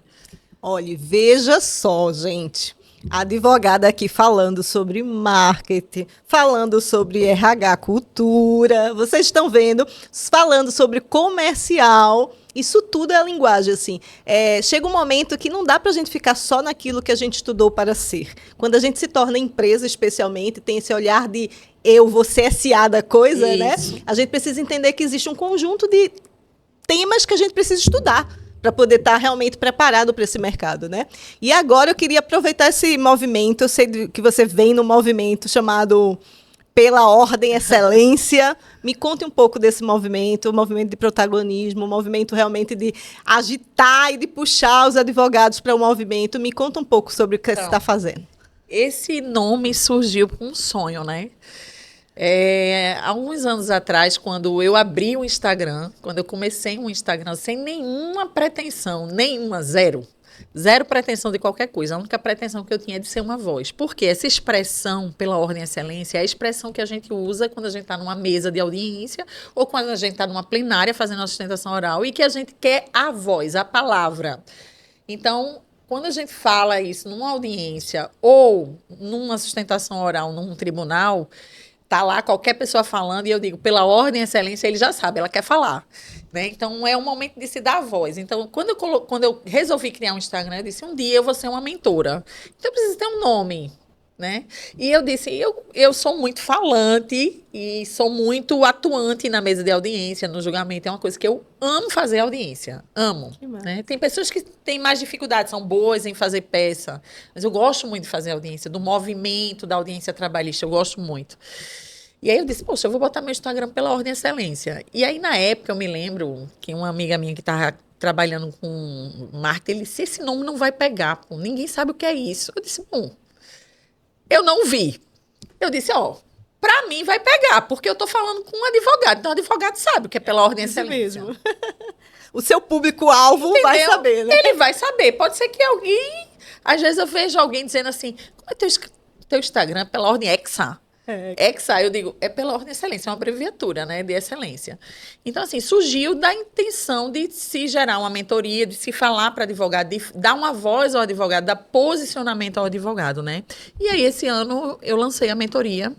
Olha, veja só, gente. A advogada aqui falando sobre marketing, falando sobre RH cultura, vocês estão vendo, falando sobre comercial. Isso tudo é a linguagem, assim. Chega um momento que não dá para a gente ficar só naquilo que a gente estudou para ser. Quando a gente se torna empresa, especialmente, tem esse olhar de eu, você, SA da coisa, Isso. né? A gente precisa entender que existe um conjunto de temas que a gente precisa estudar para poder estar realmente preparado para esse mercado, né? E agora eu queria aproveitar esse movimento, eu sei que você vem no movimento chamado Pela Ordem Excelência. Me conte um pouco desse movimento, o movimento de protagonismo, o movimento realmente de agitar e de puxar os advogados para o movimento. Me conta um pouco sobre o que você está fazendo. Esse nome surgiu com um sonho, né? Há uns anos atrás, quando eu abri o Instagram, quando eu comecei um Instagram sem nenhuma pretensão, zero pretensão de qualquer coisa. A única pretensão que eu tinha é de ser uma voz. Porque essa expressão, pela ordem e excelência, é a expressão que a gente usa quando a gente está numa mesa de audiência ou quando a gente está numa plenária fazendo a sustentação oral e que a gente quer a voz, a palavra. Então, quando a gente fala isso numa audiência ou numa sustentação oral num tribunal, tá lá qualquer pessoa falando e eu digo, pela ordem e excelência, ele já sabe, ela quer falar. Né? Então, é um momento de se dar a voz. Então, quando eu resolvi criar um Instagram, eu disse, um dia eu vou ser uma mentora. Então, eu preciso ter um nome. Né? E eu disse, eu sou muito falante e sou muito atuante na mesa de audiência, no julgamento. É uma coisa que eu amo fazer audiência. Amo. Né? Tem pessoas que têm mais dificuldade, são boas em fazer peça. Mas eu gosto muito de fazer audiência, do movimento da audiência trabalhista. Eu gosto muito. E aí eu disse, poxa, eu vou botar meu Instagram pela ordem e excelência. E aí, na época, eu me lembro que uma amiga minha que estava trabalhando com marketing, ele disse, esse nome não vai pegar, pô. Ninguém sabe o que é isso. Eu disse, bom, eu não vi. Eu disse, para mim vai pegar, porque eu estou falando com um advogado. Então, o advogado sabe o que é pela ordem e excelência. Mesmo. O seu público-alvo vai saber, né? Ele vai saber. Pode ser que alguém... Às vezes eu vejo alguém dizendo assim, como é teu Instagram? Pela ordem EXA. EXA, eu digo, é pela ordem de excelência, é uma abreviatura, né, de excelência. Então, assim, surgiu da intenção de se gerar uma mentoria, de se falar para advogado, de dar uma voz ao advogado, dar posicionamento ao advogado, né? E aí, esse ano, eu lancei a mentoria,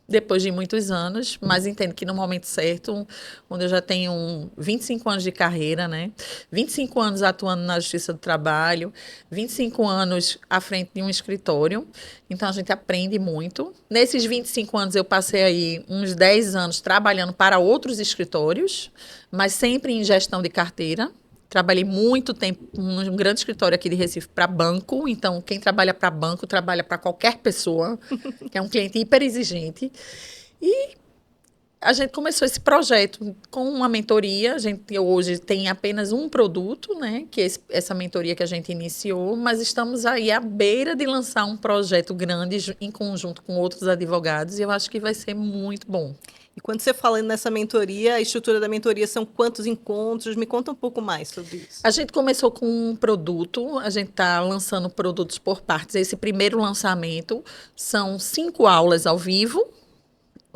depois de muitos anos, mas entendo que no momento certo, onde eu já tenho 25 anos de carreira, né? 25 anos atuando na Justiça do Trabalho, 25 anos à frente de um escritório, então a gente aprende muito. Nesses 25 anos eu passei aí uns 10 anos trabalhando para outros escritórios, mas sempre em gestão de carteira. Trabalhei muito tempo num grande escritório aqui de Recife para banco. Então, quem trabalha para banco, trabalha para qualquer pessoa, que é um cliente hiper exigente. E a gente começou esse projeto com uma mentoria. A gente hoje tem apenas um produto, né? Que é essa mentoria que a gente iniciou. Mas estamos aí à beira de lançar um projeto grande em conjunto com outros advogados. E eu acho que vai ser muito bom. E quando você fala nessa mentoria, a estrutura da mentoria são quantos encontros? Me conta um pouco mais sobre isso. A gente começou com um produto, a gente está lançando produtos por partes. Esse primeiro lançamento são 5 aulas ao vivo,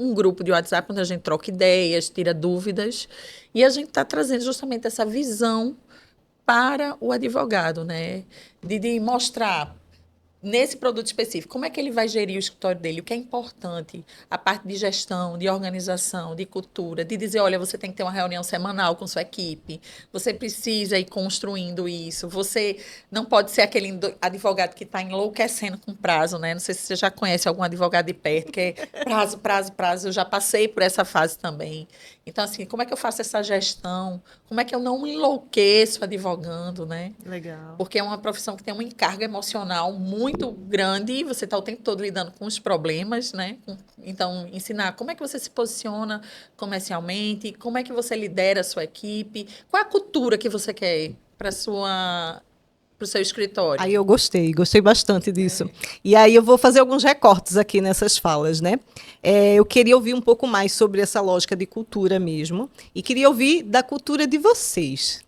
um grupo de WhatsApp onde a gente troca ideias, tira dúvidas, e a gente está trazendo justamente essa visão para o advogado, né? De mostrar nesse produto específico, como é que ele vai gerir o escritório dele, o que é importante, a parte de gestão, de organização, de cultura, de dizer, olha, você tem que ter uma reunião semanal com sua equipe, você precisa ir construindo isso, você não pode ser aquele advogado que está enlouquecendo com prazo, né? Não sei se você já conhece algum advogado de perto, que é prazo, prazo, prazo, eu já passei por essa fase também. Então, assim, como é que eu faço essa gestão? Como é que eu não enlouqueço advogando, né? Legal. Porque é uma profissão que tem uma encarga emocional muito grande e você está o tempo todo lidando com os problemas, né? Então, ensinar como é que você se posiciona comercialmente, como é que você lidera a sua equipe, qual é a cultura que você quer para o seu escritório. Aí eu gostei bastante disso. E aí eu vou fazer alguns recortes aqui nessas falas, né? Eu queria ouvir um pouco mais sobre essa lógica de cultura mesmo. E queria ouvir da cultura de vocês,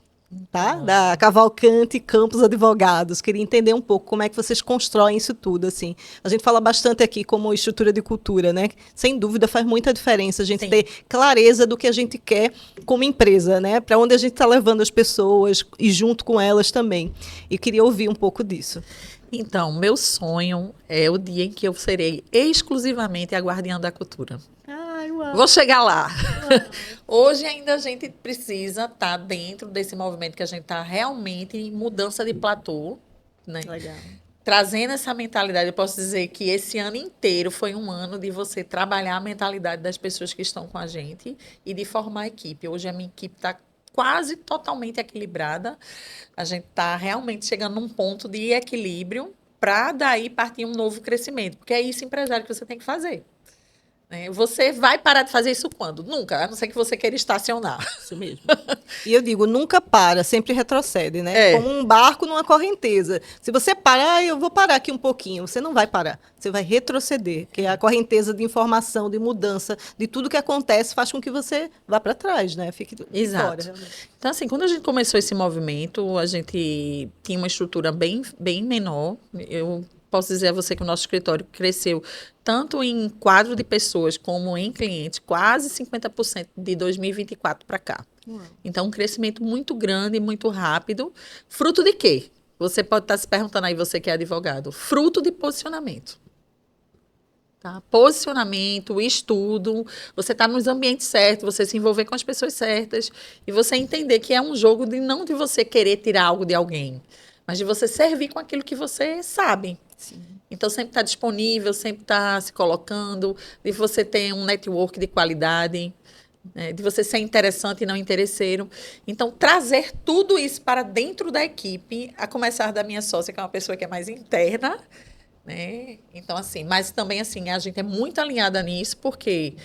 tá? Da Cavalcante Campos Advogados. Queria entender um pouco como é que vocês constroem isso tudo, assim. A gente fala bastante aqui como estrutura de cultura, né? Sem dúvida faz muita diferença a gente ter clareza do que a gente quer como empresa, né? Para onde a gente está levando as pessoas e junto com elas também. E queria ouvir um pouco disso. Então, meu sonho é o dia em que eu serei exclusivamente a guardiã da cultura. Ai, uau. Vou chegar lá. Hoje ainda a gente precisa estar dentro desse movimento que a gente está realmente em mudança de platô, né? Legal. Trazendo essa mentalidade, eu posso dizer que esse ano inteiro foi um ano de você trabalhar a mentalidade das pessoas que estão com a gente e de formar a equipe. Hoje a minha equipe está quase totalmente equilibrada. A gente está realmente chegando num ponto de equilíbrio para daí partir um novo crescimento, porque é isso, empresário, que você tem que fazer. Você vai parar de fazer isso quando? Nunca, a não ser que você queira estacionar. Isso mesmo. E eu digo, nunca para, sempre retrocede, né? Como um barco numa correnteza. Se você parar, eu vou parar aqui um pouquinho. Você não vai parar, você vai retroceder, porque a correnteza de informação, de mudança, de tudo que acontece faz com que você vá para trás, né? Fique Exato. fora. Então, assim, quando a gente começou esse movimento, a gente tinha uma estrutura bem menor. Eu posso dizer a você que o nosso escritório cresceu tanto em quadro de pessoas como em clientes, quase 50% de 2024 para cá. Uau. Então, um crescimento muito grande, muito rápido. Fruto de quê? Você pode estar se perguntando aí, você que é advogado. Fruto de posicionamento. Tá? Posicionamento, estudo, você está nos ambientes certos, você se envolver com as pessoas certas e você entender que é um jogo de não de você querer tirar algo de alguém, mas de você servir com aquilo que você sabe. Sim. Então, sempre está disponível, sempre está se colocando, de você ter um network de qualidade, né, de você ser interessante e não interesseiro. Então, trazer tudo isso para dentro da equipe, a começar da minha sócia, que é uma pessoa que é mais interna, né? Então, assim, mas também, assim, a gente é muito alinhada nisso, porque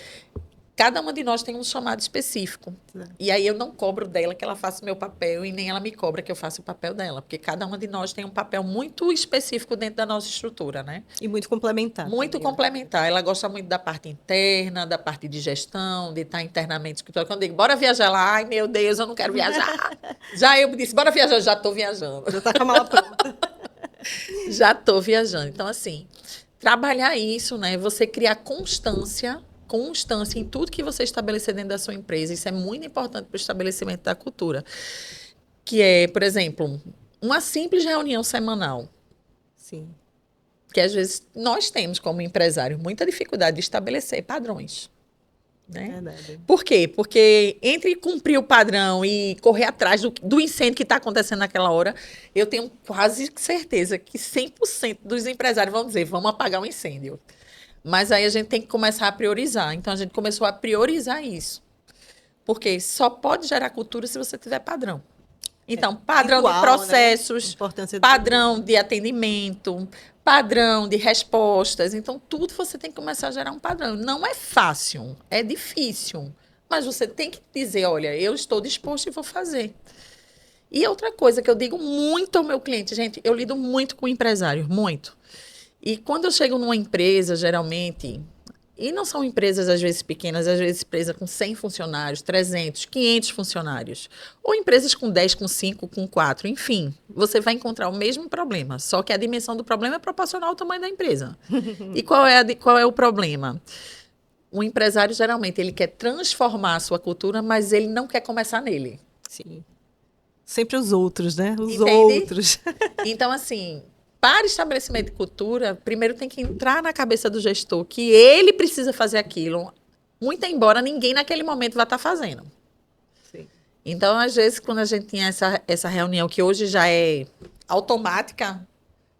cada uma de nós tem um chamado específico. E aí eu não cobro dela que ela faça o meu papel e nem ela me cobra que eu faça o papel dela, porque cada uma de nós tem um papel muito específico dentro da nossa estrutura, né? E muito complementar. Muito também, complementar. Ela gosta muito da parte interna, da parte de gestão, de estar internamente no escritório. Quando eu digo, bora viajar lá, ai meu Deus, eu não quero viajar. Já eu disse, bora viajar, já estou viajando. Já está com a mala pronta. Já estou viajando. Então, assim, trabalhar isso, né? Você criar constância em tudo que você estabelecer dentro da sua empresa. Isso é muito importante para o estabelecimento da cultura. Que é, por exemplo, uma simples reunião semanal. Sim. Que às vezes nós temos, como empresário, muita dificuldade de estabelecer padrões. Né? Verdade. Por quê? Porque entre cumprir o padrão e correr atrás do incêndio que está acontecendo naquela hora, eu tenho quase certeza que 100% dos empresários vão dizer, vamos apagar o incêndio. Mas aí a gente tem que começar a priorizar. Então, a gente começou a priorizar isso. Porque só pode gerar cultura se você tiver padrão. Então, padrão Igual, de processos, né? padrão de atendimento, padrão de respostas. Então, tudo você tem que começar a gerar um padrão. Não é fácil, é difícil. Mas você tem que dizer, olha, eu estou disposto e vou fazer. E outra coisa que eu digo muito ao meu cliente, gente, eu lido muito com empresários, muito. E quando eu chego numa empresa, geralmente, e não são empresas às vezes pequenas, às vezes empresa com 100 funcionários, 300, 500 funcionários, ou empresas com 10, com 5, com 4, enfim, você vai encontrar o mesmo problema, só que a dimensão do problema é proporcional ao tamanho da empresa. E qual é o problema? O empresário, geralmente, ele quer transformar a sua cultura, mas ele não quer começar nele. Sim. Sempre os outros, né? Os Entende? outros. Então, assim, para estabelecimento de cultura, primeiro tem que entrar na cabeça do gestor que ele precisa fazer aquilo, muito embora ninguém naquele momento vá estar fazendo. Sim. Então, às vezes, quando a gente tinha essa reunião, que hoje já é automática,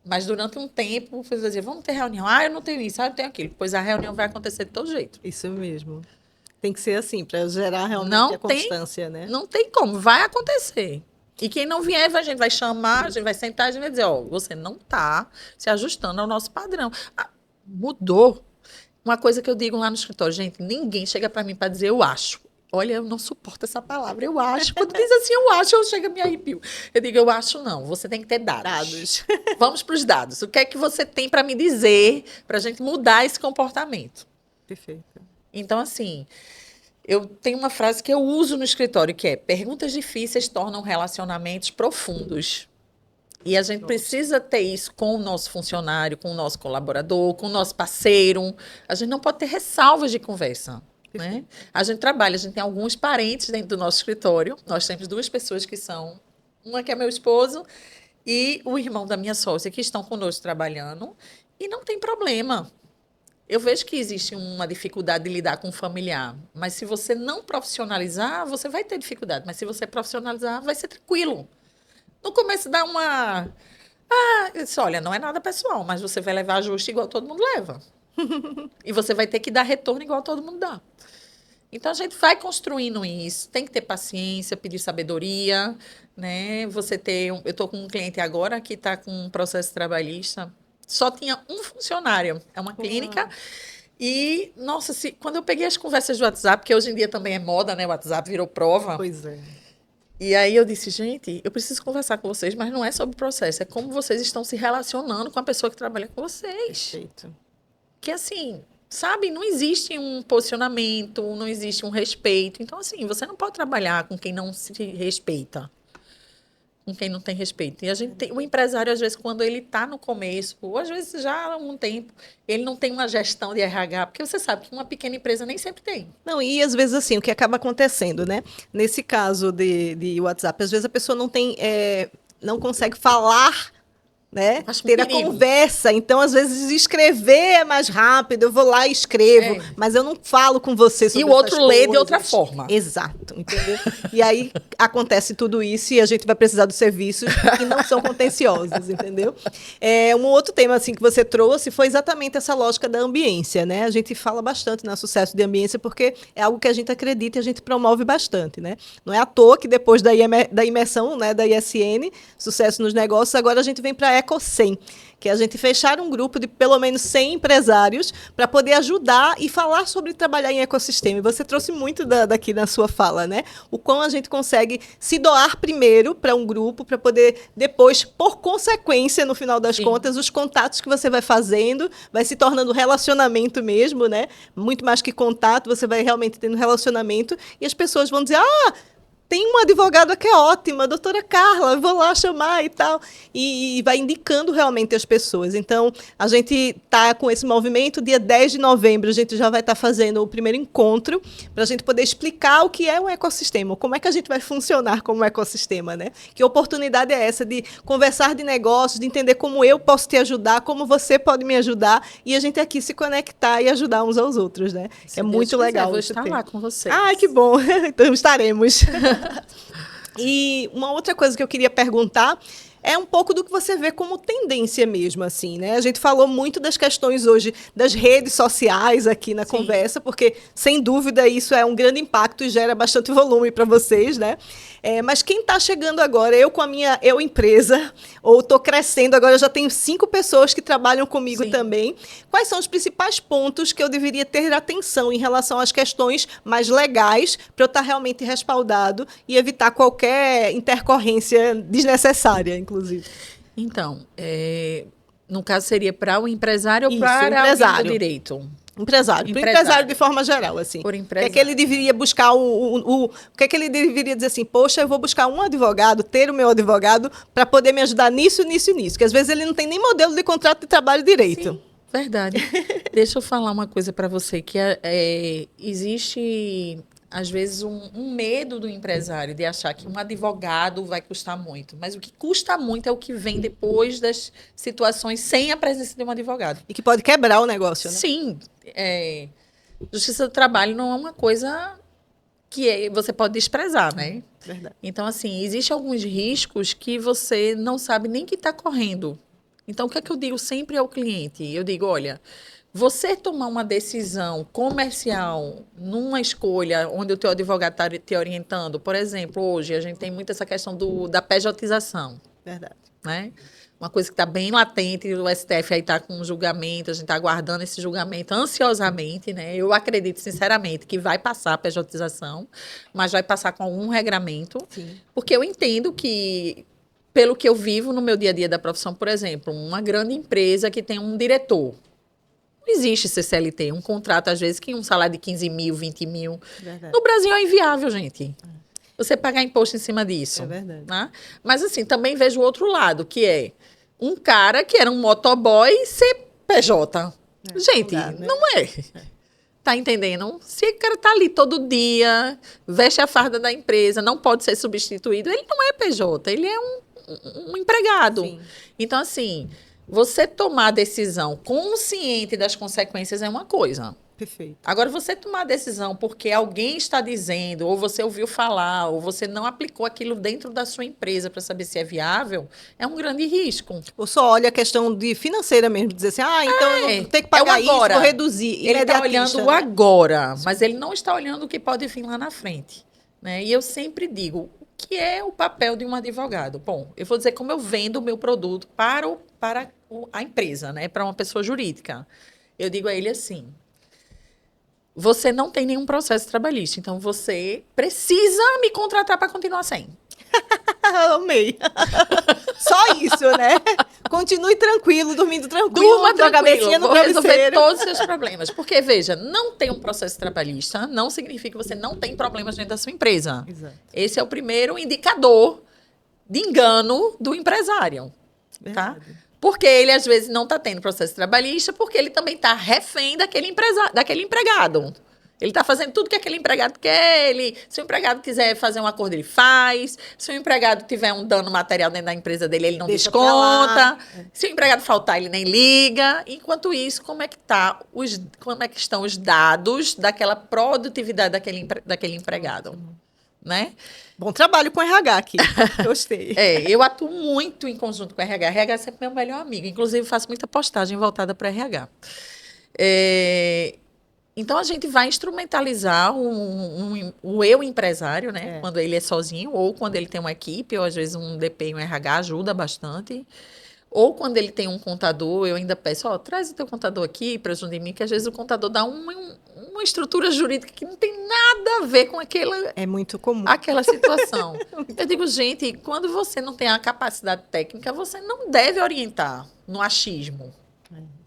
mas durante um tempo, você dizia, vamos ter reunião. Ah, eu não tenho isso, ah, eu não tenho aquilo. Pois a reunião vai acontecer de todo jeito. Isso mesmo. Tem que ser assim, para gerar realmente Não a constância, né? Não tem como, vai acontecer. E quem não vier, a gente vai chamar, a gente vai sentar, a gente vai dizer, ó, você não está se ajustando ao nosso padrão. Ah, mudou. Uma coisa que eu digo lá no escritório, gente, ninguém chega para mim para dizer eu acho. Olha, eu não suporto essa palavra, eu acho. Quando diz assim, eu acho, eu chego a me arrepio. Eu digo, eu acho não, você tem que ter dados. Vamos para os dados. O que é que você tem para me dizer para a gente mudar esse comportamento? Perfeito. Então, assim, eu tenho uma frase que eu uso no escritório, que é, perguntas difíceis tornam relacionamentos profundos. E a gente precisa ter isso com o nosso funcionário, com o nosso colaborador, com o nosso parceiro. A gente não pode ter ressalvas de conversa. Né? A gente trabalha, a gente tem alguns parentes dentro do nosso escritório. Nós temos 2 pessoas que são, uma que é meu esposo e o irmão da minha sócia, que estão conosco trabalhando. E não tem problema. Eu vejo que existe uma dificuldade de lidar com o familiar, mas se você não profissionalizar, você vai ter dificuldade. Mas se você profissionalizar, vai ser tranquilo. No começo dá uma... Ah, eu disse, olha, não é nada pessoal, mas você vai levar ajuste igual todo mundo leva. E você vai ter que dar retorno igual todo mundo dá. Então, a gente vai construindo isso. Tem que ter paciência, pedir sabedoria, né? Você ter... eu estou com um cliente agora que está com um processo trabalhista. Só tinha um funcionário. É uma clínica. E, nossa, quando eu peguei as conversas do WhatsApp, que hoje em dia também é moda, né? O WhatsApp virou prova. Pois é. E aí eu disse, gente, eu preciso conversar com vocês, mas não é sobre o processo. É como vocês estão se relacionando com a pessoa que trabalha com vocês. Perfeito. Que, assim, sabe? Não existe um posicionamento, não existe um respeito. Então, assim, você não pode trabalhar com quem não se respeita. Com quem não tem respeito. E a gente tem, o empresário, às vezes, quando ele está no começo, ou às vezes já há um tempo, ele não tem uma gestão de RH, porque você sabe que uma pequena empresa nem sempre tem. Não, e às vezes assim, o que acaba acontecendo, né? Nesse caso de WhatsApp, às vezes a pessoa não tem, não consegue falar, né? Acho um Ter a perigo. conversa. Então, às vezes, escrever é mais rápido. Eu vou lá e escrevo, É. mas eu não falo com você sobre E o outro essas lê de coisas. outra forma. Exato, entendeu? E aí acontece tudo isso e a gente vai precisar dos serviços que não são contenciosos, entendeu? Um outro tema assim que você trouxe foi exatamente essa lógica da ambiência, né? A gente fala bastante no sucesso de ambiência porque é algo que a gente acredita e a gente promove bastante, né? Não é à toa que depois da imersão, né, da ISN, sucesso nos negócios, agora a gente vem para a Eco 100, que é a gente fechar um grupo de pelo menos 100 empresários para poder ajudar e falar sobre trabalhar em ecossistema. E você trouxe muito daqui na sua fala, né? O quão a gente consegue se doar primeiro para um grupo, para poder depois, por consequência, no final das contas, os contatos que você vai fazendo, vai se tornando relacionamento mesmo, né? Muito mais que contato, você vai realmente tendo relacionamento e as pessoas vão dizer, tem uma advogada que é ótima, a doutora Carla, eu vou lá chamar e tal. E vai indicando realmente as pessoas. Então, a gente está com esse movimento, dia 10 de novembro, a gente já vai estar fazendo o primeiro encontro para a gente poder explicar o que é um ecossistema, como é que a gente vai funcionar como ecossistema, né? Que oportunidade é essa de conversar de negócios, de entender como eu posso te ajudar, como você pode me ajudar, e a gente aqui se conectar e ajudar uns aos outros, né? Se é muito Deus legal. Quiser, vou estar lá com vocês. Ai, que bom. Então, estaremos. E uma outra coisa que eu queria perguntar é um pouco do que você vê como tendência mesmo, assim, né? A gente falou muito das questões hoje das redes sociais aqui na conversa, porque, sem dúvida, isso é um grande impacto e gera bastante volume para vocês, né? Mas quem está chegando agora, eu com a minha empresa, ou estou crescendo, agora eu já tenho 5 pessoas que trabalham comigo também. Quais são os principais pontos que eu deveria ter atenção em relação às questões mais legais para eu estar realmente respaldado e evitar qualquer intercorrência desnecessária, inclusive? Então, no caso seria para o empresário ou Isso, para empresário. o direito? Empresário. Para o empresário de forma geral, assim. Por O que empresário. é que ele deveria buscar o que é que ele deveria dizer assim, poxa, eu vou buscar um advogado, ter o meu advogado para poder me ajudar nisso, nisso e nisso. Que às vezes ele não tem nem modelo de contrato de trabalho direito. Sim. Verdade. Deixa eu falar uma coisa para você, que existe, às vezes, um medo do empresário de achar que um advogado vai custar muito. Mas o que custa muito é o que vem depois das situações sem a presença de um advogado. E que pode quebrar o negócio, né? Sim. Justiça do trabalho não é uma coisa que você pode desprezar, né? Verdade. Então, assim, existem alguns riscos que você não sabe nem que está correndo. Então, o que é que eu digo sempre ao cliente? Eu digo, olha, você tomar uma decisão comercial numa escolha onde o teu advogado está te orientando, por exemplo, hoje a gente tem muito essa questão da pejotização. Verdade. Né? Uma coisa que está bem latente, o STF aí está com um julgamento, a gente está aguardando esse julgamento ansiosamente, né? Eu acredito, sinceramente, que vai passar a pejotização, mas vai passar com algum regramento, Sim. porque eu entendo que, pelo que eu vivo no meu dia a dia da profissão, por exemplo, uma grande empresa que tem um diretor, não existe CLT, um contrato, às vezes, que um salário de 15 mil, 20 mil. Verdade. No Brasil é inviável, gente. Você pagar imposto em cima disso. É verdade. Né? Mas, assim, também vejo o outro lado, que é um cara que era um motoboy ser PJ. Gente, não dá, né? não é. Tá entendendo? Se o cara tá ali todo dia, veste a farda da empresa, não pode ser substituído, ele não é PJ, ele é um empregado. Sim. Então, assim, você tomar a decisão consciente das consequências é uma coisa. Perfeito. Agora, você tomar a decisão porque alguém está dizendo, ou você ouviu falar, ou você não aplicou aquilo dentro da sua empresa para saber se é viável, é um grande risco. Ou só olha a questão de financeira mesmo, dizer assim, então eu não tenho que pagar isso, agora. vou reduzir. Ele está Imediatista, olhando né? agora, mas ele não está olhando o que pode vir lá na frente. Né? E eu sempre digo, o que é o papel de um advogado? Bom, eu vou dizer como eu vendo o meu produto para a empresa, né? Para uma pessoa jurídica. Eu digo a ele assim, você não tem nenhum processo trabalhista, então você precisa me contratar para continuar sem. Amei. Só isso, né? Continue tranquilo, dormindo tranquilo, Durma com a cabecinha tranquilo, no vou resolver travesseiro. todos os seus problemas. Porque, veja, não ter um processo trabalhista não significa que você não tem problemas dentro da sua empresa. Exato. Esse é o primeiro indicador de engano do empresário. Tá? Verdade. Porque ele, às vezes, não está tendo processo trabalhista porque ele também está refém daquele empregado. Ele está fazendo tudo que aquele empregado quer. Se o empregado quiser fazer um acordo, ele faz. Se o empregado tiver um dano material dentro da empresa dele, ele não Deixa pra desconta. lá. Se o empregado faltar, ele nem liga. Enquanto isso, como é que estão os dados daquela produtividade daquele empregado? Né? Bom trabalho com RH aqui. Gostei. Eu atuo muito em conjunto com o RH. RH é sempre meu melhor amigo. Inclusive, faço muita postagem voltada para RH. Então, a gente vai instrumentalizar o eu empresário, né? Quando ele é sozinho, ou quando ele tem uma equipe, ou às vezes um DP e um RH ajuda bastante. Ou quando ele tem um contador, eu ainda peço, traz o teu contador aqui para junto de mim, que às vezes o contador dá uma estrutura jurídica que não tem nada a ver com É muito comum. aquela situação. Eu digo, gente, quando você não tem a capacidade técnica, você não deve orientar no achismo.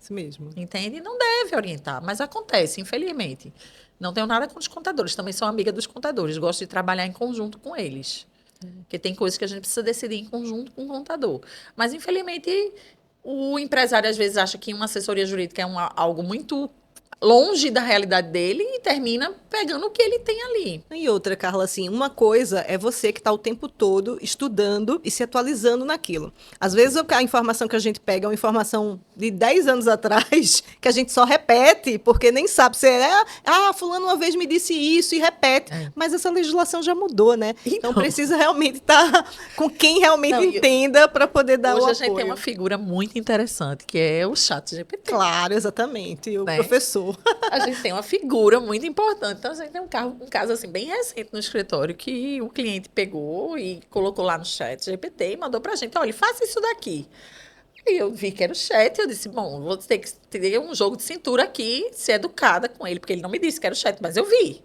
Isso mesmo. Entende? Não deve orientar, mas acontece, infelizmente. Não tenho nada com os contadores, também sou amiga dos contadores, gosto de trabalhar em conjunto com eles. Porque tem coisas que a gente precisa decidir em conjunto com o contador. Mas, infelizmente, o empresário às vezes acha que uma assessoria jurídica é algo muito longe da realidade dele e termina pegando o que ele tem ali. E outra, Carla, assim, uma coisa é você que está o tempo todo estudando e se atualizando naquilo. Às vezes a informação que a gente pega é uma informação de 10 anos atrás, que a gente só repete, porque nem sabe se fulano uma vez me disse isso e repete. Mas essa legislação já mudou, né? Então precisa realmente estar com quem realmente entenda para poder dar o apoio. Hoje a gente tem uma figura muito interessante, que é o ChatGPT. Claro, exatamente. O professor. A gente tem uma figura muito importante. Então, a gente tem um caso assim, bem recente no escritório que o cliente pegou e colocou lá no chat GPT e mandou pra gente, olha, faça isso daqui. E eu vi que era o chat, eu disse, bom, vou ter que ter um jogo de cintura aqui, ser educada com ele, porque ele não me disse que era o chat, mas eu vi.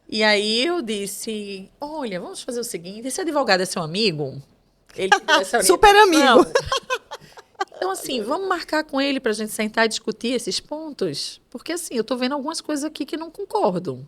E aí eu disse, olha, vamos fazer o seguinte, esse advogado é seu amigo? Ele super amigo. Então, assim, vamos marcar com ele para a gente sentar e discutir esses pontos? Porque, assim, eu estou vendo algumas coisas aqui que não concordo.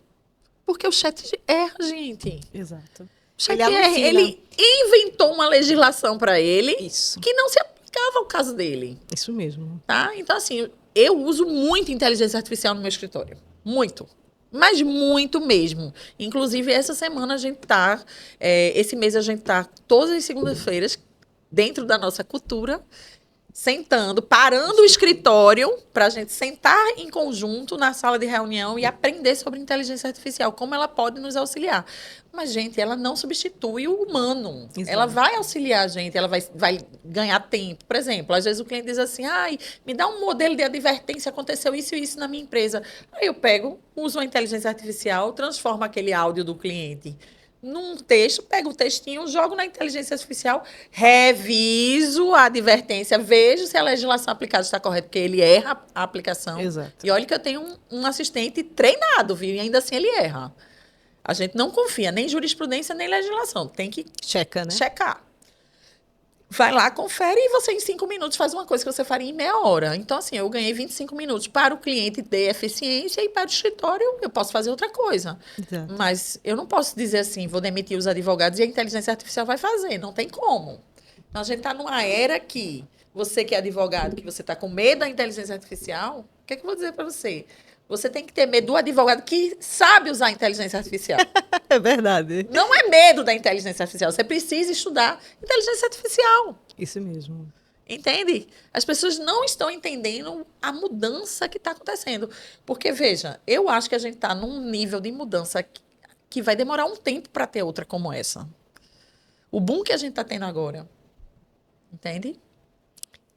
Porque o chat erra, gente. Exato. O chat erra. Ele inventou uma legislação para ele Isso. que não se aplica. explicava o caso dele. Isso mesmo. Tá? Então, assim, eu uso muito inteligência artificial no meu escritório. Muito. Mas muito mesmo. Inclusive, essa semana a gente tá... esse mês a gente tá todas as segundas-feiras, dentro da nossa cultura, sentando, parando o escritório para a gente sentar em conjunto na sala de reunião e aprender sobre inteligência artificial, como ela pode nos auxiliar. Mas, gente, ela não substitui o humano. Exato. Ela vai auxiliar a gente, ela vai ganhar tempo. Por exemplo, às vezes o cliente diz assim, me dá um modelo de advertência, aconteceu isso e isso na minha empresa. Aí eu pego, uso a inteligência artificial, transformo aquele áudio do cliente num texto, pego o textinho, jogo na inteligência artificial, reviso a advertência, vejo se a legislação aplicada está correta, porque ele erra a aplicação. Exato. E olha que eu tenho um assistente treinado, viu? E ainda assim ele erra. A gente não confia nem em jurisprudência, nem legislação. Tem que checar. Vai lá, confere e você em 5 minutos faz uma coisa que você faria em meia hora. Então, assim, eu ganhei 25 minutos para o cliente ter eficiência e para o escritório eu posso fazer outra coisa. Exato. Mas eu não posso dizer assim, vou demitir os advogados e a inteligência artificial vai fazer. Não tem como. Então, a gente está numa era que você que é advogado, que você está com medo da inteligência artificial, o que é que eu vou dizer para você? Você tem que ter medo do advogado que sabe usar a inteligência artificial. É verdade. Não é medo da inteligência artificial. Você precisa estudar inteligência artificial. Isso mesmo. Entende? As pessoas não estão entendendo a mudança que está acontecendo. Porque, veja, eu acho que a gente está num nível de mudança que vai demorar um tempo para ter outra como essa. O boom que a gente está tendo agora. Entende?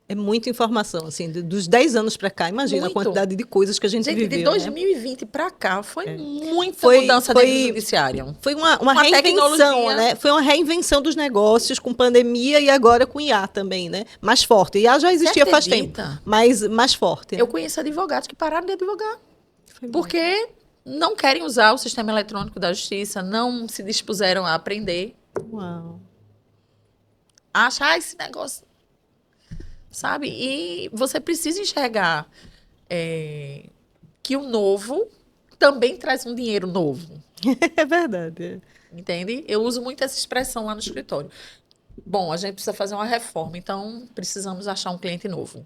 É muita informação, assim, dos 10 anos para cá. Imagina a quantidade de coisas que a gente viveu. De 2020 para cá foi muita mudança dentro do judiciário. Foi uma reinvenção, né? Foi uma reinvenção dos negócios com pandemia e agora com IA também, né? Mais forte. IA já existia faz tempo, mas mais forte. Né? Eu conheço advogados que pararam de advogar. Porque não querem usar o sistema eletrônico da justiça, não se dispuseram a aprender. Uau. Achar esse negócio... Sabe? E você precisa enxergar que o novo também traz um dinheiro novo. É verdade. Entende? Eu uso muito essa expressão lá no escritório. Bom, a gente precisa fazer uma reforma, então precisamos achar um cliente novo.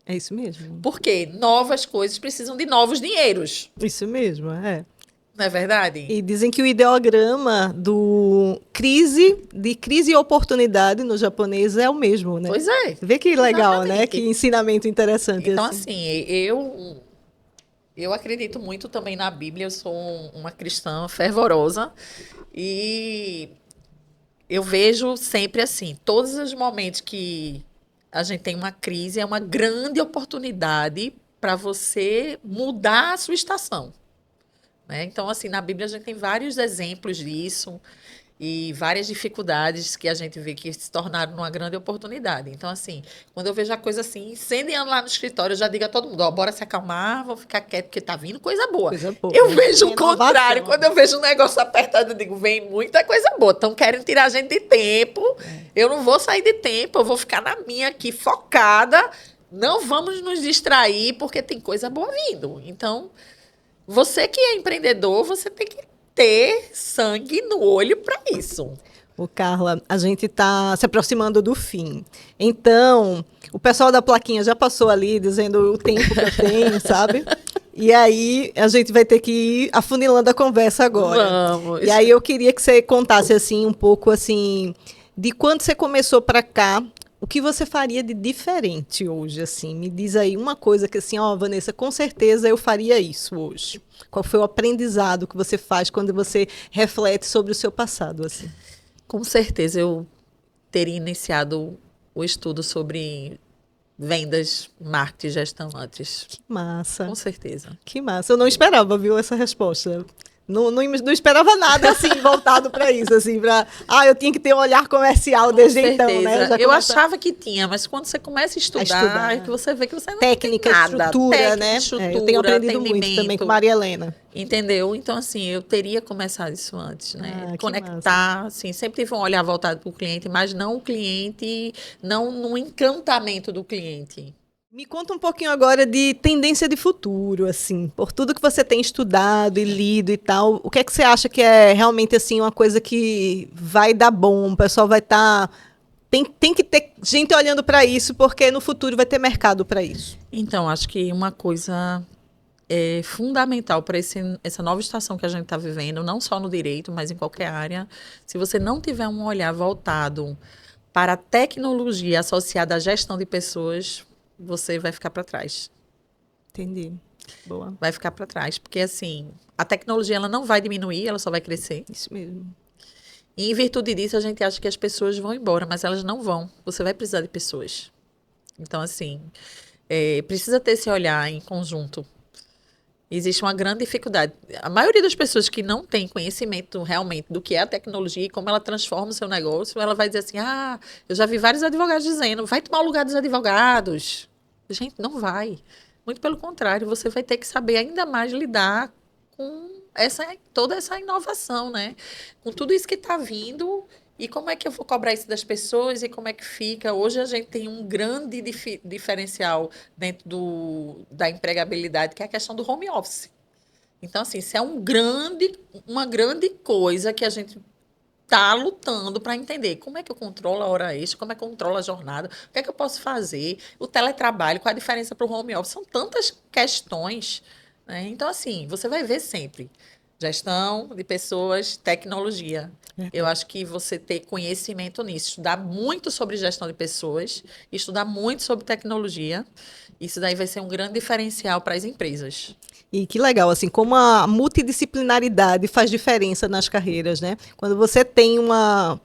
É isso mesmo. Porque novas coisas precisam de novos dinheiros. Isso mesmo, é. Não é verdade? E dizem que o ideograma de crise e oportunidade no japonês é o mesmo, né? Pois é. Vê que legal, exatamente. Né? Que ensinamento interessante. Então, assim, eu acredito muito também na Bíblia. Eu sou uma cristã fervorosa e eu vejo sempre assim, todos os momentos que a gente tem uma crise é uma grande oportunidade para você mudar a sua estação. Né? Então, assim, na Bíblia a gente tem vários exemplos disso e várias dificuldades que a gente vê que se tornaram uma grande oportunidade. Então, assim, quando eu vejo a coisa assim, incendiando lá no escritório, eu já digo a todo mundo, bora se acalmar, vamos ficar quieto, porque tá vindo coisa boa. Eu vejo o contrário, quando eu vejo um negócio apertado, eu digo, vem muita coisa boa, estão querendo tirar a gente de tempo, eu não vou sair de tempo, eu vou ficar na minha aqui, focada, não vamos nos distrair, porque tem coisa boa vindo. Então... Você que é empreendedor, você tem que ter sangue no olho para isso. Ô, Carla, a gente está se aproximando do fim. Então, o pessoal da plaquinha já passou ali dizendo o tempo que eu tenho, sabe? E aí, a gente vai ter que ir afunilando a conversa agora. Vamos. E aí, eu queria que você contasse, assim, um pouco, assim, de quando você começou para cá, o que você faria de diferente hoje, assim? Me diz aí uma coisa que, assim, Vanessa, com certeza eu faria isso hoje. Qual foi o aprendizado que você faz quando você reflete sobre o seu passado, assim? Com certeza eu teria iniciado o estudo sobre vendas, marketing e gestão antes. Que massa. Com certeza. Que massa. Eu não esperava, viu, essa resposta. Não esperava nada, assim, voltado para isso, assim, eu tinha que ter um olhar comercial desde então, né? Eu achava que tinha, mas quando você começa a estudar é que você vê que você não técnica, tem nada. Estrutura, né? Eu tenho aprendido muito também com Maria Helena. Entendeu? Então, assim, eu teria começado isso antes, né? Conectar, assim, sempre tive um olhar voltado para o cliente, mas não o cliente, não no encantamento do cliente. Me conta um pouquinho agora de tendência de futuro, assim, por tudo que você tem estudado e lido e tal, o que é que você acha que é realmente, assim, uma coisa que vai dar bom, o pessoal vai estar tem que ter gente olhando para isso, porque no futuro vai ter mercado para isso. Então, acho que uma coisa fundamental para essa nova estação que a gente está vivendo, não só no direito, mas em qualquer área, se você não tiver um olhar voltado para a tecnologia associada à gestão de pessoas, você vai ficar para trás. Entendi. Boa. Vai ficar para trás, porque assim, a tecnologia ela não vai diminuir, ela só vai crescer. Isso mesmo. E em virtude disso, a gente acha que as pessoas vão embora, mas elas não vão. Você vai precisar de pessoas. Então, assim, precisa ter esse olhar em conjunto. Existe uma grande dificuldade. A maioria das pessoas que não tem conhecimento realmente do que é a tecnologia e como ela transforma o seu negócio, ela vai dizer assim, eu já vi vários advogados dizendo, vai tomar o lugar dos advogados. Gente, não vai. Muito pelo contrário, você vai ter que saber ainda mais lidar com toda essa inovação, né? Com tudo isso que está vindo e como é que eu vou cobrar isso das pessoas e como é que fica. Hoje a gente tem um grande diferencial dentro da empregabilidade, que é a questão do home office. Então, assim, isso é uma grande coisa que a gente está lutando para entender como é que eu controlo a hora extra, como é que eu controlo a jornada, o que é que eu posso fazer, o teletrabalho, qual a diferença para o home office. São tantas questões, né? Então, assim, você vai ver sempre gestão de pessoas, tecnologia. Eu acho que você ter conhecimento nisso, estudar muito sobre gestão de pessoas, estudar muito sobre tecnologia, isso daí vai ser um grande diferencial para as empresas. E que legal, assim, como a multidisciplinaridade faz diferença nas carreiras, né? Quando você tem uma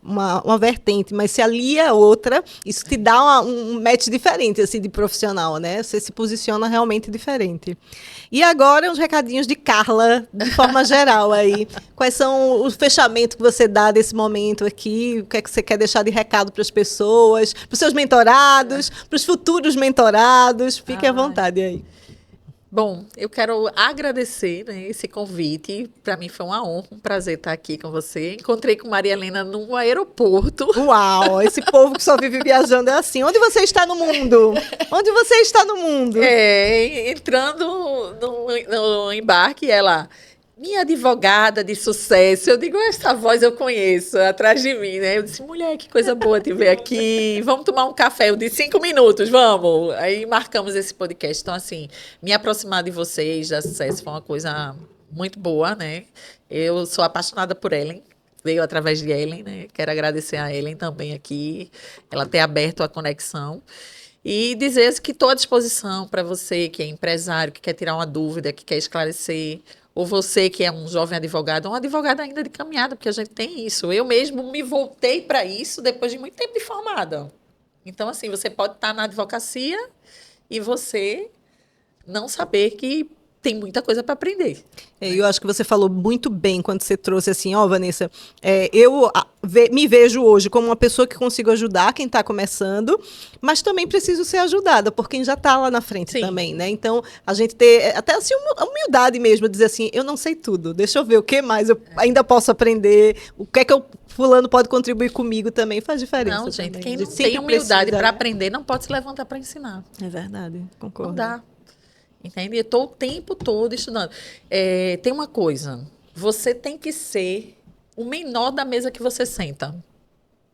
vertente, mas se alia a outra, isso te dá um match diferente, assim, de profissional, né? Você se posiciona realmente diferente. E agora, uns recadinhos de Carla, de forma geral aí. Quais são os fechamentos que você dá desse momento aqui? O que é que você quer deixar de recado para as pessoas, para os seus mentorados, para os futuros mentorados? Fique à vontade aí. Bom, eu quero agradecer, né, esse convite. Para mim foi uma honra, um prazer estar aqui com você. Encontrei com Maria Helena no aeroporto. Uau, esse povo que só vive viajando é assim. Onde você está no mundo? Onde você está no mundo? Entrando no embarque, ela... Minha advogada de sucesso. Eu digo, essa voz eu conheço, atrás de mim, né? Eu disse, mulher, que coisa boa te ver aqui. Vamos tomar um café. Eu disse, 5 minutos, vamos. Aí marcamos esse podcast. Então, assim, me aproximar de vocês, da sucesso, foi uma coisa muito boa, né? Eu sou apaixonada por Ellen. Veio através de Ellen, né? Quero agradecer a Ellen também aqui, ela ter aberto a conexão. E dizer que estou à disposição para você que é empresário, que quer tirar uma dúvida, que quer esclarecer, ou você que é um jovem advogado, ou um advogado ainda de caminhada, porque a gente tem isso. Eu mesmo me voltei para isso depois de muito tempo de formada. Então, assim, você pode estar na advocacia e você não saber que tem muita coisa para aprender. Eu acho que você falou muito bem quando você trouxe assim, Vanessa, eu me vejo hoje como uma pessoa que consigo ajudar quem está começando, mas também preciso ser ajudada por quem já está lá na frente. Sim. Também, né? Então, a gente ter até assim uma humildade mesmo, dizer assim, eu não sei tudo, deixa eu ver o que mais eu ainda posso aprender, o que é que fulano pode contribuir comigo também, faz diferença. Não, gente, também. Quem não tem humildade para aprender não pode se levantar para ensinar. É verdade, concordo. Não dá. Entende? Eu estou o tempo todo estudando. Tem uma coisa, você tem que ser o menor da mesa que você senta.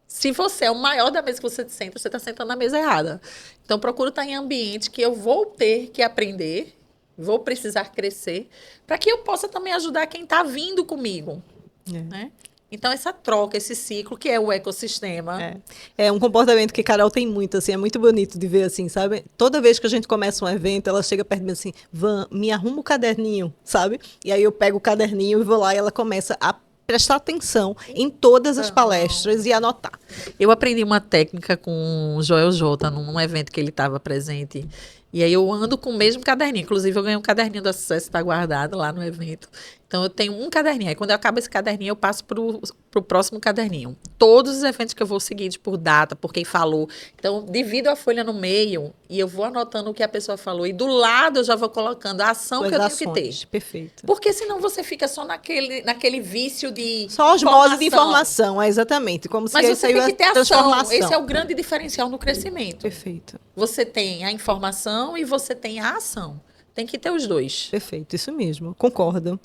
Se você é o maior da mesa que você senta, você está sentando na mesa errada. Então, procuro estar em ambiente que eu vou ter que aprender, vou precisar crescer, para que eu possa também ajudar quem está vindo comigo. Né? Então, essa troca, esse ciclo, que é o ecossistema. É um comportamento que Carol tem muito, assim, é muito bonito de ver, assim, sabe? Toda vez que a gente começa um evento, ela chega perto de mim assim, Van, me arruma o caderninho, sabe? E aí eu pego o caderninho e vou lá e ela começa a prestar atenção em todas as palestras e anotar. Eu aprendi uma técnica com o Joel Jota, num evento que ele estava presente. E aí eu ando com o mesmo caderninho. Inclusive, eu ganhei um caderninho da Sucesso, está guardado lá no evento. Então, eu tenho um caderninho. Aí, quando eu acabo esse caderninho, eu passo para o próximo caderninho. Todos os eventos que eu vou seguindo por data, por quem falou. Então, divido a folha no meio e eu vou anotando o que a pessoa falou. E do lado, eu já vou colocando a ação que eu tenho que ter. Perfeito. Porque senão você fica só naquele vício de só osmose de informação, exatamente. Como Mas se você tem que ter ação. Esse é o grande diferencial no crescimento. Perfeito. Você tem a informação e você tem a ação. Tem que ter os dois. Perfeito, isso mesmo. Concordo.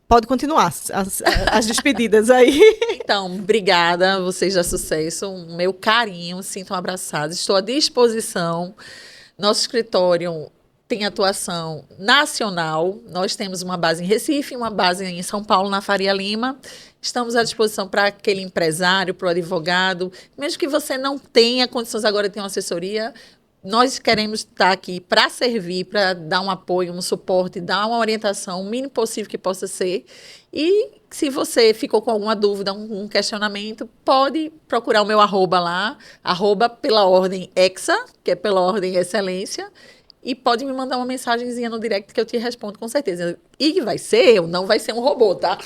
Pode continuar as despedidas aí. Então, obrigada, vocês da Sucesso, o meu carinho, sintam abraçados, estou à disposição. Nosso escritório tem atuação nacional, nós temos uma base em Recife, uma base em São Paulo, na Faria Lima. Estamos à disposição para aquele empresário, para o advogado, mesmo que você não tenha condições agora de ter uma assessoria, nós queremos estar aqui para servir, para dar um apoio, um suporte, dar uma orientação, o mínimo possível que possa ser. E se você ficou com alguma dúvida, um questionamento, pode procurar o meu arroba lá, arroba pela ordem Hexa, que é pela ordem excelência, e pode me mandar uma mensagenzinha no direct que eu te respondo com certeza. E vai ser eu, não vai ser um robô, tá?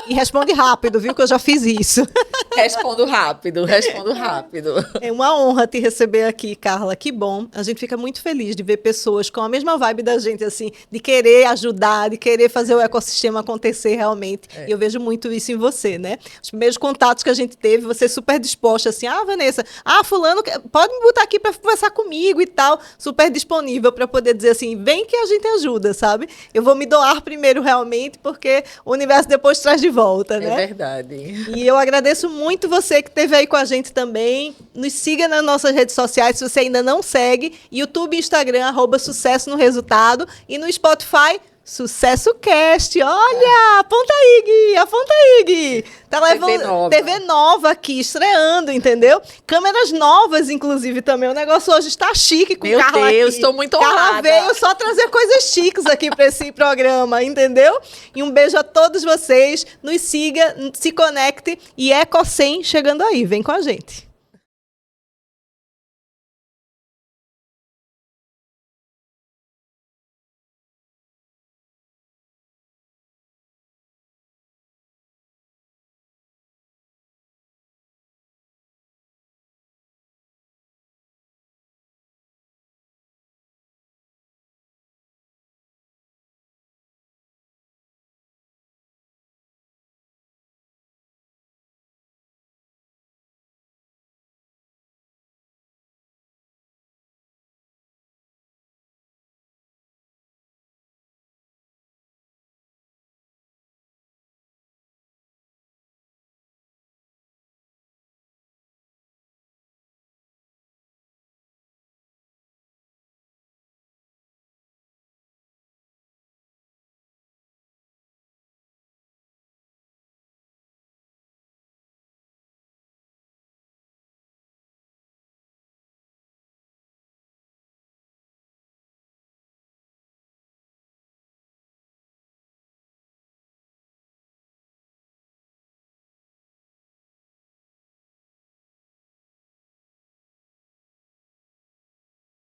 E responde rápido, viu? Que eu já fiz isso. Respondo rápido, respondo rápido. É uma honra te receber aqui, Carla. Que bom. A gente fica muito feliz de ver pessoas com a mesma vibe da gente, assim, de querer ajudar, de querer fazer o ecossistema acontecer realmente. E eu vejo muito isso em você, né? Os primeiros contatos que a gente teve, você super disposta, assim, Vanessa, fulano, pode me botar aqui para conversar comigo e tal. Super disponível para poder dizer assim, vem que a gente ajuda, sabe? Eu vou me doar primeiro realmente, porque o universo depois traz de volta, né? É verdade. E eu agradeço muito você que esteve aí com a gente também. Nos siga nas nossas redes sociais, se você ainda não segue. YouTube e Instagram, @Sucesso no Resultado. E no Spotify, Sucesso Cast. Olha, aponta aí, Gui, aponta aí, Gui. Tá levando TV nova aqui, estreando, entendeu? Câmeras novas, inclusive, também. O negócio hoje está chique com o Carla aqui. Meu Deus, estou muito honrada. Carla veio só trazer coisas chiques aqui para esse programa, entendeu? E um beijo a todos vocês. Nos siga, se conecte. E Ecocem chegando aí. Vem com a gente.